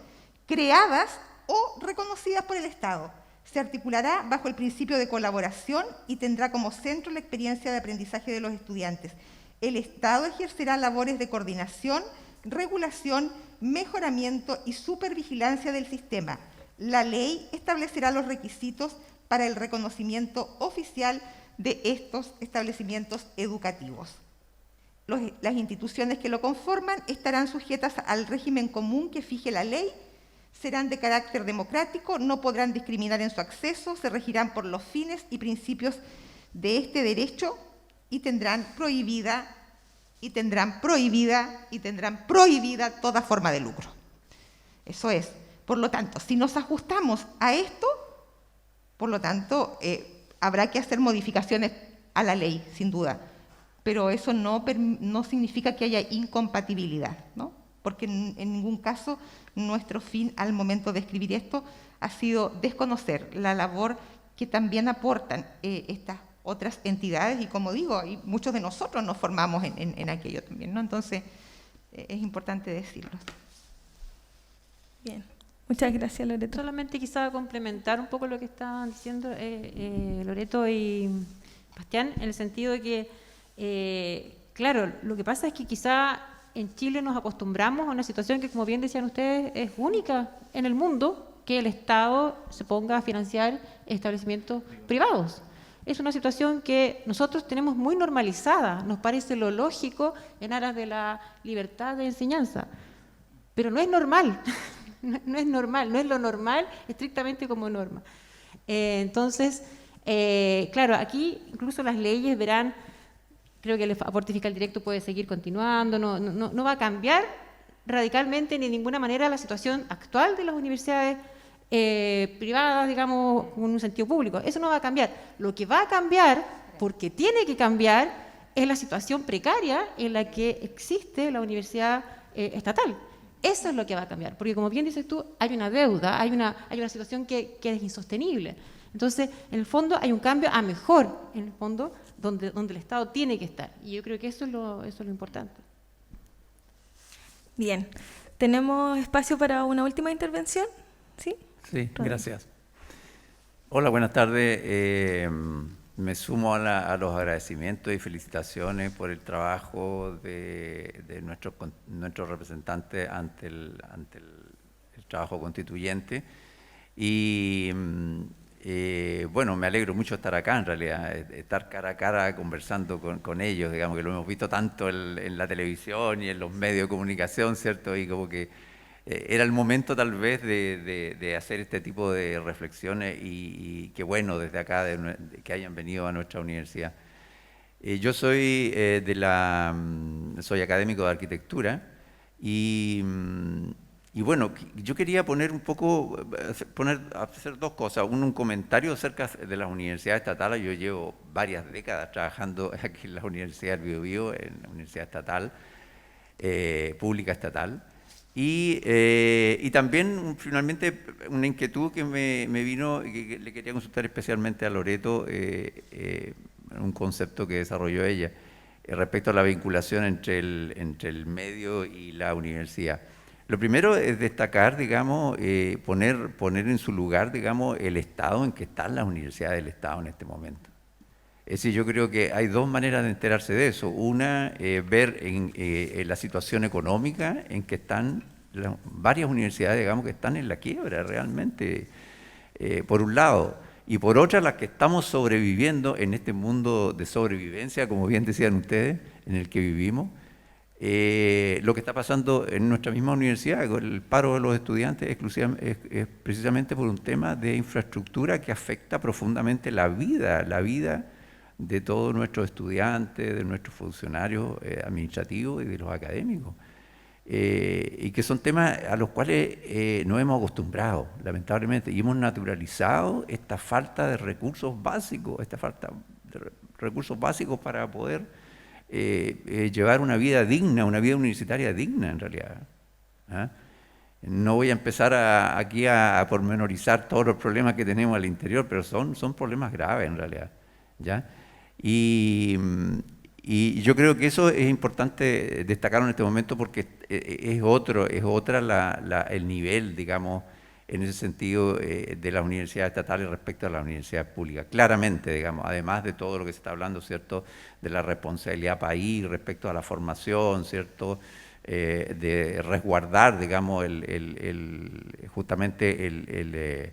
creadas o reconocidas por el Estado. Se articulará bajo el principio de colaboración y tendrá como centro la experiencia de aprendizaje de los estudiantes. El Estado ejercerá labores de coordinación, regulación, mejoramiento y supervigilancia del sistema. La ley establecerá los requisitos para el reconocimiento oficial de estos establecimientos educativos. Las instituciones que lo conforman estarán sujetas al régimen común que fije la ley, serán de carácter democrático, no podrán discriminar en su acceso, se regirán por los fines y principios de este derecho y tendrán prohibida toda forma de lucro. Eso es. Por lo tanto, si nos ajustamos a esto, por lo tanto, habrá que hacer modificaciones a la ley, sin duda, pero eso no significa que haya incompatibilidad, ¿no? Porque en ningún caso nuestro fin al momento de escribir esto ha sido desconocer la labor que también aportan estas otras entidades, y como digo, y muchos de nosotros nos formamos en aquello también, ¿no? Entonces, es importante decirlo. Bien, muchas gracias, Loreto. Solamente quizá complementar un poco lo que estaban diciendo Loreto y Bastián, en el sentido de que, claro, lo que pasa es que quizá en Chile nos acostumbramos a una situación que, como bien decían ustedes, es única en el mundo, que el Estado se ponga a financiar establecimientos privados. Es una situación que nosotros tenemos muy normalizada, nos parece lo lógico en aras de la libertad de enseñanza, pero no es normal, no es normal, no es lo normal estrictamente como norma. Entonces, claro, aquí incluso las leyes verán, creo que el aporte fiscal directo puede seguir continuando, no va a cambiar radicalmente ni de ninguna manera la situación actual de las universidades privadas, digamos, en un sentido público. Eso no va a cambiar. Lo que va a cambiar, porque tiene que cambiar, es la situación precaria en la que existe la universidad estatal. Eso es lo que va a cambiar, porque como bien dices tú, hay una deuda, hay una situación que es insostenible. Entonces, en el fondo, hay un cambio a mejor, en el fondo, donde el Estado tiene que estar. Y yo creo que eso es lo importante. Bien, ¿tenemos espacio para una última intervención? ¿Sí? Sí, gracias. Hola, buenas tardes. Me sumo a los agradecimientos y felicitaciones por el trabajo de nuestros representantes ante el trabajo constituyente. Y bueno, me alegro mucho estar acá, en realidad, estar cara a cara conversando con ellos, digamos que lo hemos visto tanto en la televisión y en los medios de comunicación, ¿cierto? Y como que era el momento tal vez de hacer este tipo de reflexiones y qué bueno desde acá que hayan venido a nuestra universidad. Yo soy soy académico de arquitectura y Y bueno, yo quería poner un poco, hacer dos cosas. Un comentario acerca de las universidades estatales. Yo llevo varias décadas trabajando aquí en la Universidad del Biobío, en la Universidad Estatal, Pública Estatal. Y también, finalmente, una inquietud que me vino y que le quería consultar especialmente a Loreto, un concepto que desarrolló ella, respecto a la vinculación entre el medio y la universidad. Lo primero es destacar, digamos, poner en su lugar, digamos, el estado en que están las universidades del Estado en este momento. Es decir, yo creo que hay dos maneras de enterarse de eso. Una, ver en la situación económica en que están varias universidades, digamos, que están en la quiebra realmente, por un lado. Y por otra, las que estamos sobreviviendo en este mundo de sobrevivencia, como bien decían ustedes, en el que vivimos. Lo que está pasando en nuestra misma universidad, con el paro de los estudiantes, es precisamente por un tema de infraestructura que afecta profundamente la vida de todos nuestros estudiantes, de nuestros funcionarios administrativos y de los académicos. Y que son temas a los cuales nos hemos acostumbrado, lamentablemente, y hemos naturalizado esta falta de recursos básicos, para poder llevar una vida digna, una vida universitaria digna en realidad. ¿Ah? No voy a empezar aquí a pormenorizar todos los problemas que tenemos al interior, pero son problemas graves en realidad, ¿ya? Y yo creo que eso es importante destacarlo en este momento porque es otra el nivel, digamos, en ese sentido de las universidades estatales respecto a las universidades públicas. Claramente, digamos, además de todo lo que se está hablando, ¿cierto?, de la responsabilidad país respecto a la formación, ¿cierto?, de resguardar, digamos, justamente el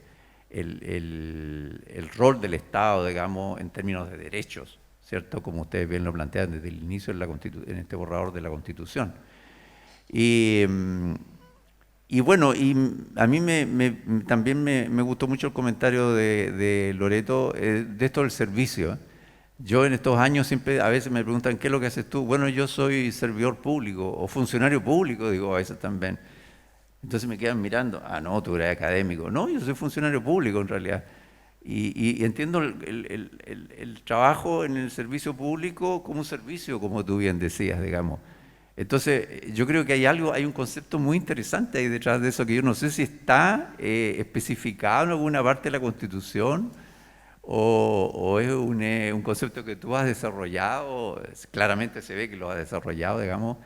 rol del Estado, digamos, en términos de derechos, ¿cierto?, como ustedes bien lo plantean desde el inicio en este borrador de la Constitución. Y bueno, y a mí también me gustó mucho el comentario de Loreto de esto del servicio. Yo en estos años siempre, a veces me preguntan, ¿qué es lo que haces tú? Bueno, yo soy servidor público o funcionario público, digo a veces también. Entonces me quedan mirando, no, tú eres académico. No, yo soy funcionario público en realidad. Y entiendo el trabajo en el servicio público como un servicio, como tú bien decías, digamos. Entonces, yo creo que hay un concepto muy interesante ahí detrás de eso, que yo no sé si está especificado en alguna parte de la Constitución o es un concepto que tú has desarrollado, claramente se ve que lo has desarrollado, digamos,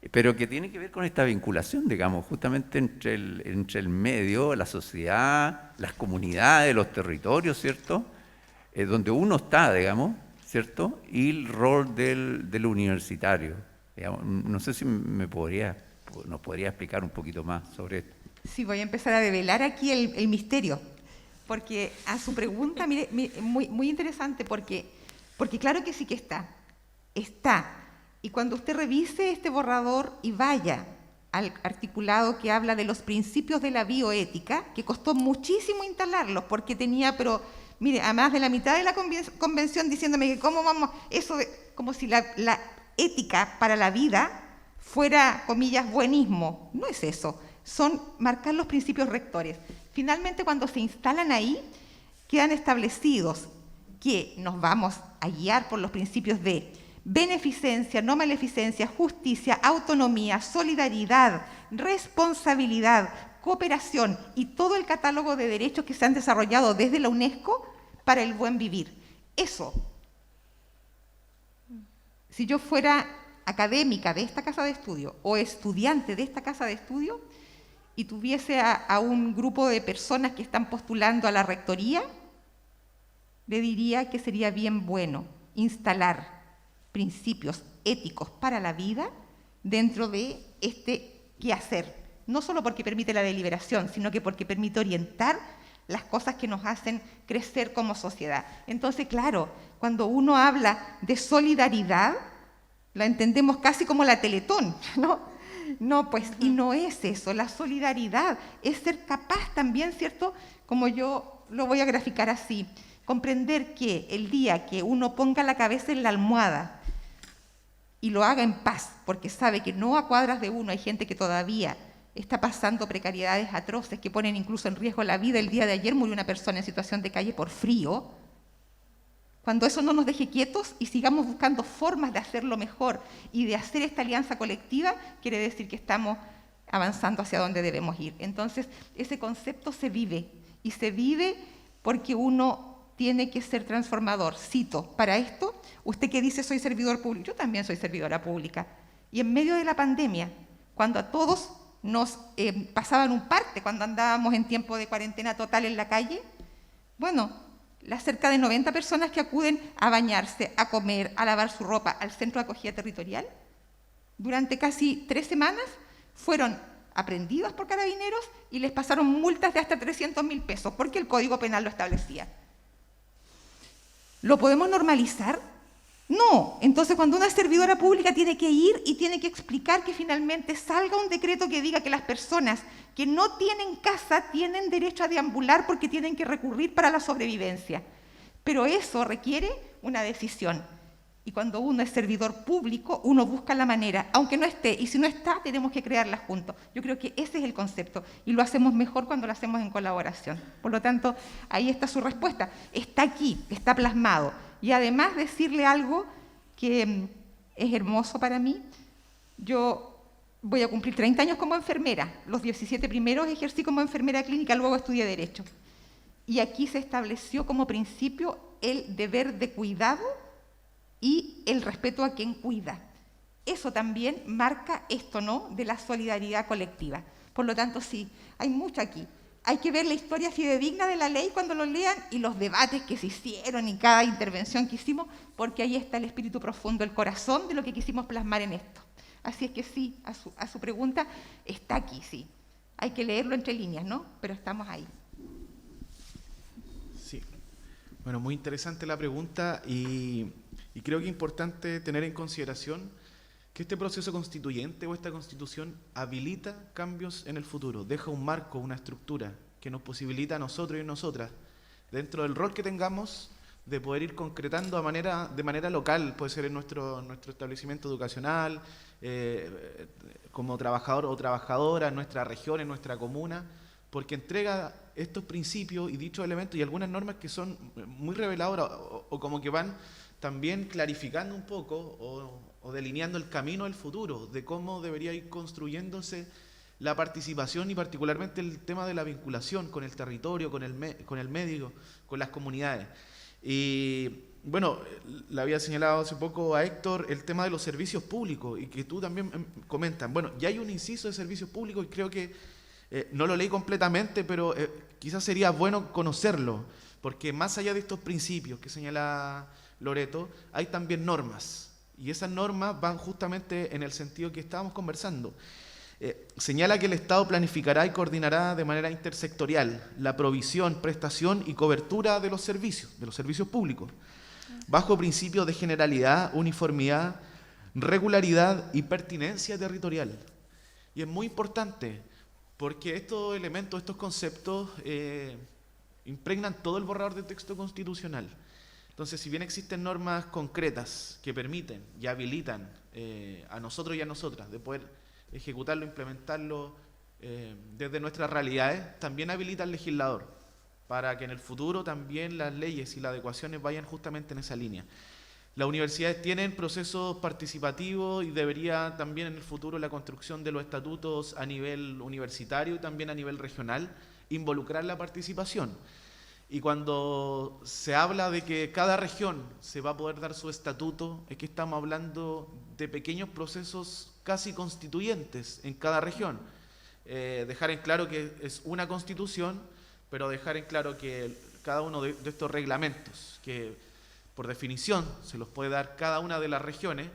pero que tiene que ver con esta vinculación, digamos, justamente entre el medio, la sociedad, las comunidades, los territorios, ¿cierto?, donde uno está, digamos, ¿cierto?, y el rol del universitario. Digamos, no sé si nos podría explicar un poquito más sobre esto. Sí, voy a empezar a develar aquí el misterio, porque a su pregunta, mire, muy interesante, porque claro que sí que está. Y cuando usted revise este borrador y vaya al articulado que habla de los principios de la bioética, que costó muchísimo instalarlos, porque tenía, pero mire, a más de la mitad de la convención diciéndome que cómo vamos, como si la ética para la vida fuera, comillas, buenismo. No es eso, son marcar los principios rectores. Finalmente, cuando se instalan ahí, quedan establecidos que nos vamos a guiar por los principios de beneficencia, no maleficencia, justicia, autonomía, solidaridad, responsabilidad, cooperación y todo el catálogo de derechos que se han desarrollado desde la UNESCO para el buen vivir. Eso. Si yo fuera académica de esta casa de estudio o estudiante de esta casa de estudio y tuviese a un grupo de personas que están postulando a la rectoría, le diría que sería bien bueno instalar principios éticos para la vida dentro de este quehacer, no solo porque permite la deliberación, sino que porque permite orientar las cosas que nos hacen crecer como sociedad. Entonces, claro, cuando uno habla de solidaridad, la entendemos casi como la Teletón, ¿no? No, pues, y no es eso. La solidaridad es ser capaz también, ¿cierto? Como yo lo voy a graficar así, comprender que el día que uno ponga la cabeza en la almohada y lo haga en paz, porque sabe que no a cuadras de uno hay gente que todavía está pasando precariedades atroces que ponen incluso en riesgo la vida. El día de ayer murió una persona en situación de calle por frío. Cuando eso no nos deje quietos y sigamos buscando formas de hacerlo mejor y de hacer esta alianza colectiva, quiere decir que estamos avanzando hacia donde debemos ir. Entonces, ese concepto se vive, y se vive porque uno tiene que ser transformador. Cito, para esto, usted que dice soy servidor público, yo también soy servidora pública, y en medio de la pandemia, cuando a todos nos pasaban un parte, cuando andábamos en tiempo de cuarentena total en la calle, bueno, las cerca de 90 personas que acuden a bañarse, a comer, a lavar su ropa al centro de acogida territorial, durante casi 3 semanas fueron aprendidas por carabineros y les pasaron multas de hasta 300.000 pesos, porque el Código Penal lo establecía. ¿Lo podemos normalizar? No. Entonces, cuando una servidora pública tiene que ir y tiene que explicar que finalmente salga un decreto que diga que las personas que no tienen casa tienen derecho a deambular porque tienen que recurrir para la sobrevivencia. Pero eso requiere una decisión. Y cuando uno es servidor público, uno busca la manera, aunque no esté, y si no está, tenemos que crearla juntos. Yo creo que ese es el concepto, y lo hacemos mejor cuando lo hacemos en colaboración. Por lo tanto, ahí está su respuesta. Está aquí, está plasmado. Y además decirle algo que es hermoso para mí. Yo voy a cumplir 30 años como enfermera. Los 17 primeros ejercí como enfermera clínica, luego estudié Derecho. Y aquí se estableció como principio el deber de cuidado y el respeto a quien cuida. Eso también marca esto, ¿no?, de la solidaridad colectiva. Por lo tanto, sí, hay mucho aquí. Hay que ver la historia fidedigna de la ley cuando lo lean y los debates que se hicieron y cada intervención que hicimos, porque ahí está el espíritu profundo, el corazón de lo que quisimos plasmar en esto. Así es que sí, a su pregunta, está aquí, sí. Hay que leerlo entre líneas, ¿no? Pero estamos ahí. Sí. Bueno, muy interesante la pregunta y creo que es importante tener en consideración que este proceso constituyente o esta constitución habilita cambios en el futuro, deja un marco, una estructura que nos posibilita a nosotros y nosotras, dentro del rol que tengamos, de poder ir concretando de manera local, puede ser en nuestro establecimiento educacional, como trabajador o trabajadora, en nuestra región, en nuestra comuna, porque entrega estos principios y dichos elementos y algunas normas que son muy reveladoras o como que van también clarificando un poco o delineando el camino del futuro, de cómo debería ir construyéndose la participación y particularmente el tema de la vinculación con el territorio, con el medio, con las comunidades. Y bueno, le había señalado hace poco a Héctor el tema de los servicios públicos y que tú también comentas. Bueno, ya hay un inciso de servicios públicos y creo que no lo leí completamente, pero quizás sería bueno conocerlo, porque más allá de estos principios que señala Loreto, hay también normas. Y esas normas van justamente en el sentido que estábamos conversando. Señala que el Estado planificará y coordinará de manera intersectorial la provisión, prestación y cobertura de los servicios públicos, bajo principios de generalidad, uniformidad, regularidad y pertinencia territorial. Y es muy importante porque estos elementos, estos conceptos impregnan todo el borrador de texto constitucional. Entonces, si bien existen normas concretas que permiten y habilitan a nosotros y a nosotras de poder ejecutarlo, implementarlo desde nuestras realidades, también habilita al legislador para que en el futuro también las leyes y las adecuaciones vayan justamente en esa línea. Las universidades tienen procesos participativos y debería también en el futuro la construcción de los estatutos a nivel universitario y también a nivel regional involucrar la participación. Y cuando se habla de que cada región se va a poder dar su estatuto, es que estamos hablando de pequeños procesos casi constituyentes en cada región. Dejar en claro que es una constitución, pero dejar en claro que cada uno de estos reglamentos, que por definición se los puede dar cada una de las regiones,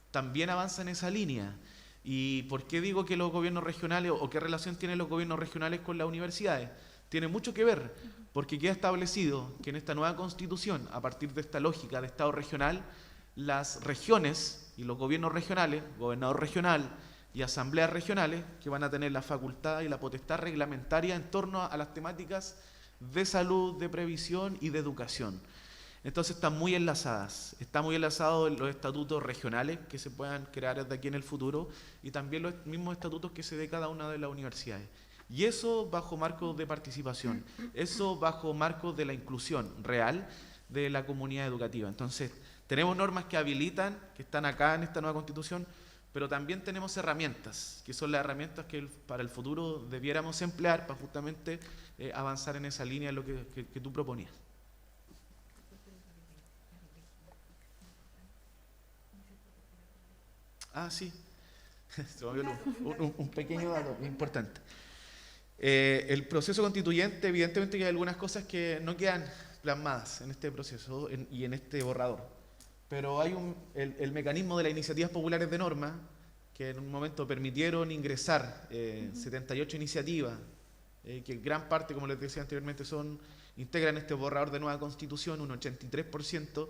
también avanza en esa línea. ¿Y por qué digo que los gobiernos regionales o qué relación tienen los gobiernos regionales con las universidades? Tiene mucho que ver, porque queda establecido que en esta nueva constitución, a partir de esta lógica de Estado regional, las regiones y los gobiernos regionales, gobernador regional y asambleas regionales, que van a tener la facultad y la potestad reglamentaria en torno a las temáticas de salud, de previsión y de educación. Entonces están muy enlazadas. Está muy enlazado los estatutos regionales que se puedan crear desde aquí en el futuro y también los mismos estatutos que se dé cada una de las universidades. Y eso bajo marcos de participación, eso bajo marcos de la inclusión real de la comunidad educativa. Entonces, tenemos normas que habilitan, que están acá en esta nueva Constitución, pero también tenemos herramientas, que son las herramientas que para el futuro debiéramos emplear para justamente avanzar en esa línea, lo que tú proponías. Ah, sí, se me olvidó un pequeño dato importante. El proceso constituyente, evidentemente que hay algunas cosas que no quedan plasmadas en este proceso y en este borrador, pero hay el mecanismo de las iniciativas populares de norma, que en un momento permitieron ingresar 78 iniciativas, que gran parte, como les decía anteriormente, integran este borrador de nueva Constitución, un 83%,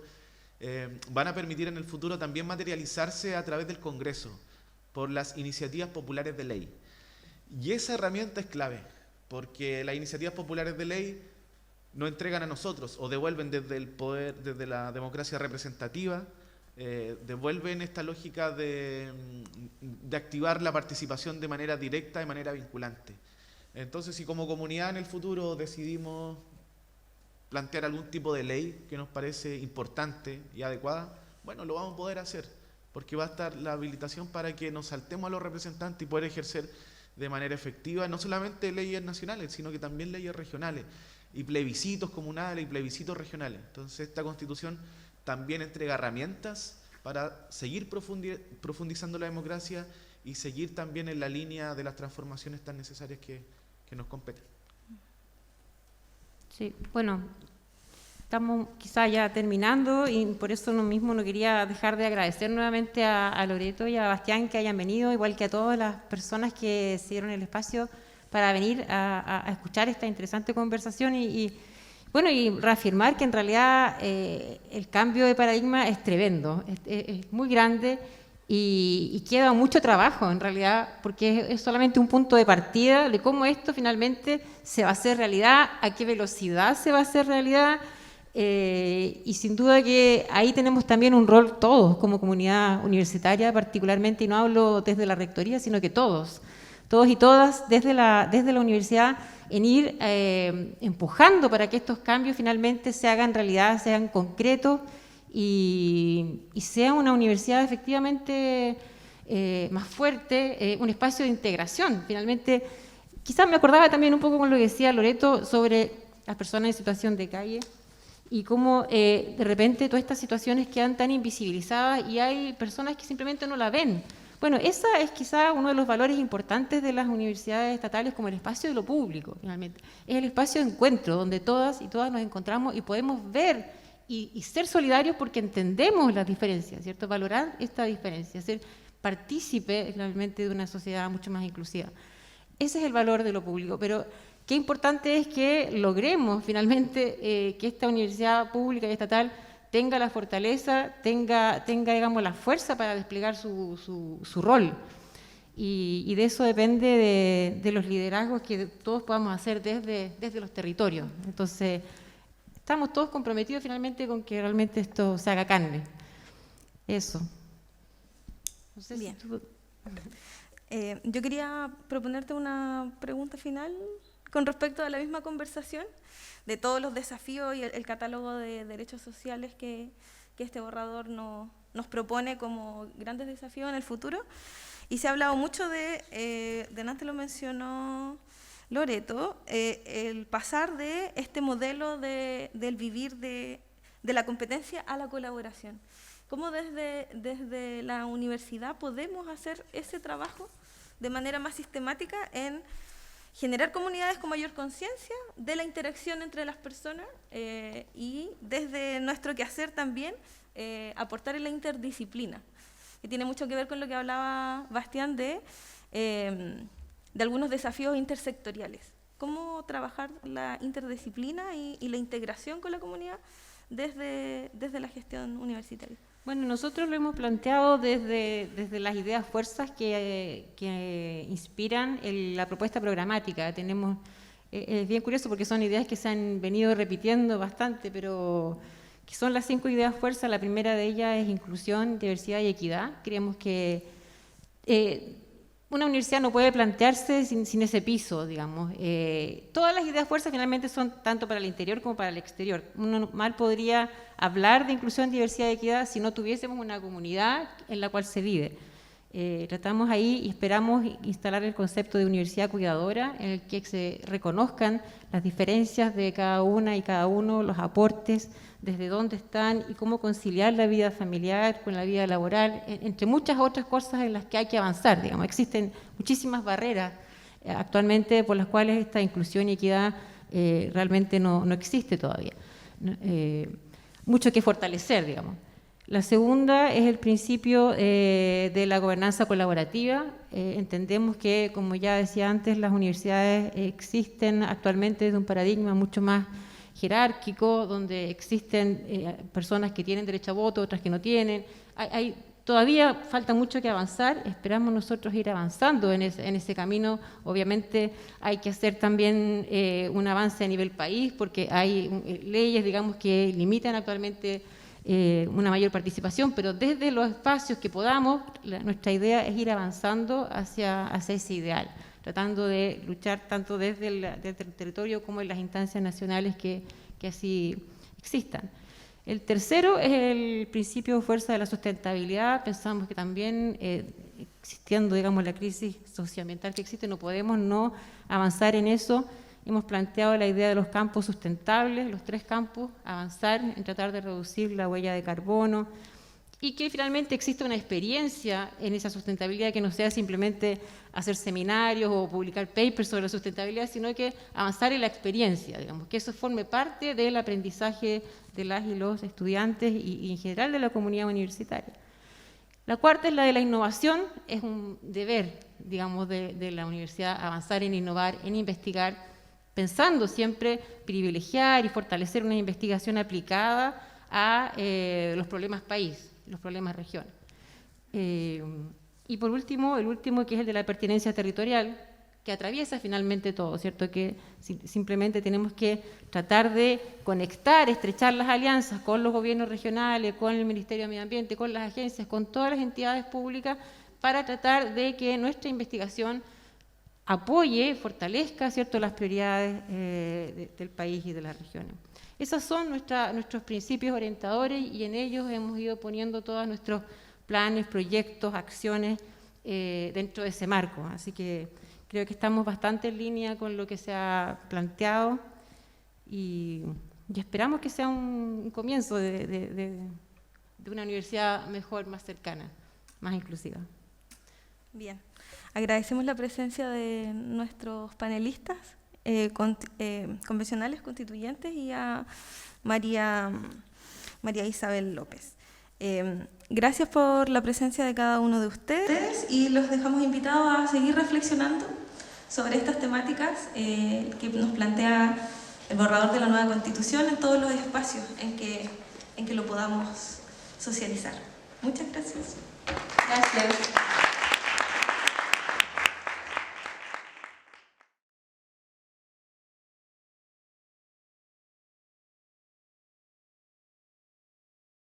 van a permitir en el futuro también materializarse a través del Congreso, por las iniciativas populares de ley. Y esa herramienta es clave, porque las iniciativas populares de ley nos entregan a nosotros, o devuelven desde el poder, desde la democracia representativa, devuelven esta lógica de activar la participación de manera directa, de manera vinculante. Entonces, si como comunidad en el futuro decidimos plantear algún tipo de ley que nos parece importante y adecuada, bueno, lo vamos a poder hacer, porque va a estar la habilitación para que nos saltemos a los representantes y poder ejercer de manera efectiva no solamente leyes nacionales, sino que también leyes regionales, y plebiscitos comunales y plebiscitos regionales. Entonces, esta Constitución también entrega herramientas para seguir profundizando la democracia y seguir también en la línea de las transformaciones tan necesarias que nos competen. Sí, bueno, estamos quizá ya terminando y por eso mismo no quería dejar de agradecer nuevamente a Loreto y a Bastián que hayan venido, igual que a todas las personas que se dieron el espacio para venir a escuchar esta interesante conversación y reafirmar que en realidad el cambio de paradigma es tremendo, es muy grande y queda mucho trabajo en realidad, porque es solamente un punto de partida de cómo esto finalmente se va a hacer realidad, a qué velocidad se va a hacer realidad, y sin duda que ahí tenemos también un rol todos como comunidad universitaria particularmente, y no hablo desde la rectoría, sino que todos y todas desde la universidad, en ir empujando para que estos cambios finalmente se hagan realidad, sean concretos y sea una universidad efectivamente más fuerte, un espacio de integración. Finalmente, quizás me acordaba también un poco con lo que decía Loreto sobre las personas en situación de calle y cómo de repente todas estas situaciones quedan tan invisibilizadas y hay personas que simplemente no la ven. Bueno, esa es quizá uno de los valores importantes de las universidades estatales como el espacio de lo público, finalmente. Es el espacio de encuentro donde todas y todas nos encontramos y podemos ver y ser solidarios porque entendemos las diferencias, ¿cierto? Valorar esta diferencia, ser partícipe finalmente de una sociedad mucho más inclusiva. Ese es el valor de lo público, pero qué importante es que logremos finalmente que esta universidad pública y estatal tenga la fortaleza, tenga digamos, la fuerza para desplegar su rol. Y de eso depende de los liderazgos que todos podamos hacer desde los territorios. Entonces, estamos todos comprometidos finalmente con que realmente esto se haga carne. Eso. No sé Bien. si tú... Yo quería proponerte una pregunta final con respecto a la misma conversación, de todos los desafíos y el catálogo de derechos sociales que este borrador nos propone como grandes desafíos en el futuro. Y se ha hablado mucho delante lo mencionó Loreto, el pasar de este modelo del vivir de la competencia a la colaboración. ¿Cómo desde la universidad podemos hacer ese trabajo de manera más sistemática en generar comunidades con mayor conciencia de la interacción entre las personas y desde nuestro quehacer también aportar en la interdisciplina, que tiene mucho que ver con lo que hablaba Bastián de algunos desafíos intersectoriales? ¿Cómo trabajar la interdisciplina y la integración con la comunidad desde la gestión universitaria? Bueno, nosotros lo hemos planteado desde las ideas fuerzas que inspiran la propuesta programática. Es bien curioso porque son ideas que se han venido repitiendo bastante, pero que son las 5 ideas fuerza. La primera de ellas es inclusión, diversidad y equidad. Creemos que una universidad no puede plantearse sin ese piso, digamos. Todas las ideas fuerza finalmente son tanto para el interior como para el exterior. Uno mal podría hablar de inclusión, diversidad y equidad si no tuviésemos una comunidad en la cual se vive. Tratamos ahí y esperamos instalar el concepto de universidad cuidadora, en el que se reconozcan las diferencias de cada una y cada uno, los aportes, desde dónde están y cómo conciliar la vida familiar con la vida laboral, entre muchas otras cosas en las que hay que avanzar. Digamos, existen muchísimas barreras actualmente por las cuales esta inclusión y equidad realmente no existe todavía. Mucho que fortalecer, digamos. La segunda es el principio de la gobernanza colaborativa. Entendemos que, como ya decía antes, las universidades existen actualmente desde un paradigma mucho más jerárquico, donde existen personas que tienen derecho a voto, otras que no tienen. Todavía falta mucho que avanzar, esperamos nosotros ir avanzando en ese camino. Obviamente hay que hacer también un avance a nivel país, porque hay leyes, digamos, que limitan actualmente una mayor participación, pero desde los espacios que podamos, nuestra idea es ir avanzando hacia ese ideal, tratando de luchar tanto desde el territorio como en las instancias nacionales que así existan. El tercero es el principio de fuerza de la sustentabilidad. Pensamos que también, existiendo, digamos, la crisis socioambiental que existe, no podemos no avanzar en eso. Hemos planteado la idea de los campos sustentables, los 3 campos, avanzar en tratar de reducir la huella de carbono y que finalmente exista una experiencia en esa sustentabilidad, que no sea simplemente hacer seminarios o publicar papers sobre la sustentabilidad, sino que avanzar en la experiencia, digamos, que eso forme parte del aprendizaje de las y los estudiantes y en general de la comunidad universitaria. La cuarta es la de la innovación. Es un deber, digamos, de la universidad avanzar en innovar, en investigar, pensando siempre privilegiar y fortalecer una investigación aplicada a los problemas país, los problemas región. Y por último, el último, que es el de la pertinencia territorial, que atraviesa finalmente todo, ¿cierto? Que simplemente tenemos que tratar de conectar, estrechar las alianzas con los gobiernos regionales, con el Ministerio de Medio Ambiente, con las agencias, con todas las entidades públicas, para tratar de que nuestra investigación apoye, fortalezca, ¿cierto?, las prioridades del país y de las regiones. Esos son nuestros principios orientadores y en ellos hemos ido poniendo todos nuestros planes, proyectos, acciones dentro de ese marco. Así que creo que estamos bastante en línea con lo que se ha planteado y esperamos que sea un comienzo de una universidad mejor, más cercana, más inclusiva. Bien. Agradecemos la presencia de nuestros panelistas convencionales, constituyentes, y a María Isabel López. Gracias por la presencia de cada uno de ustedes y los dejamos invitados a seguir reflexionando sobre estas temáticas que nos plantea el borrador de la nueva Constitución en todos los espacios en que lo podamos socializar. Muchas gracias. Gracias.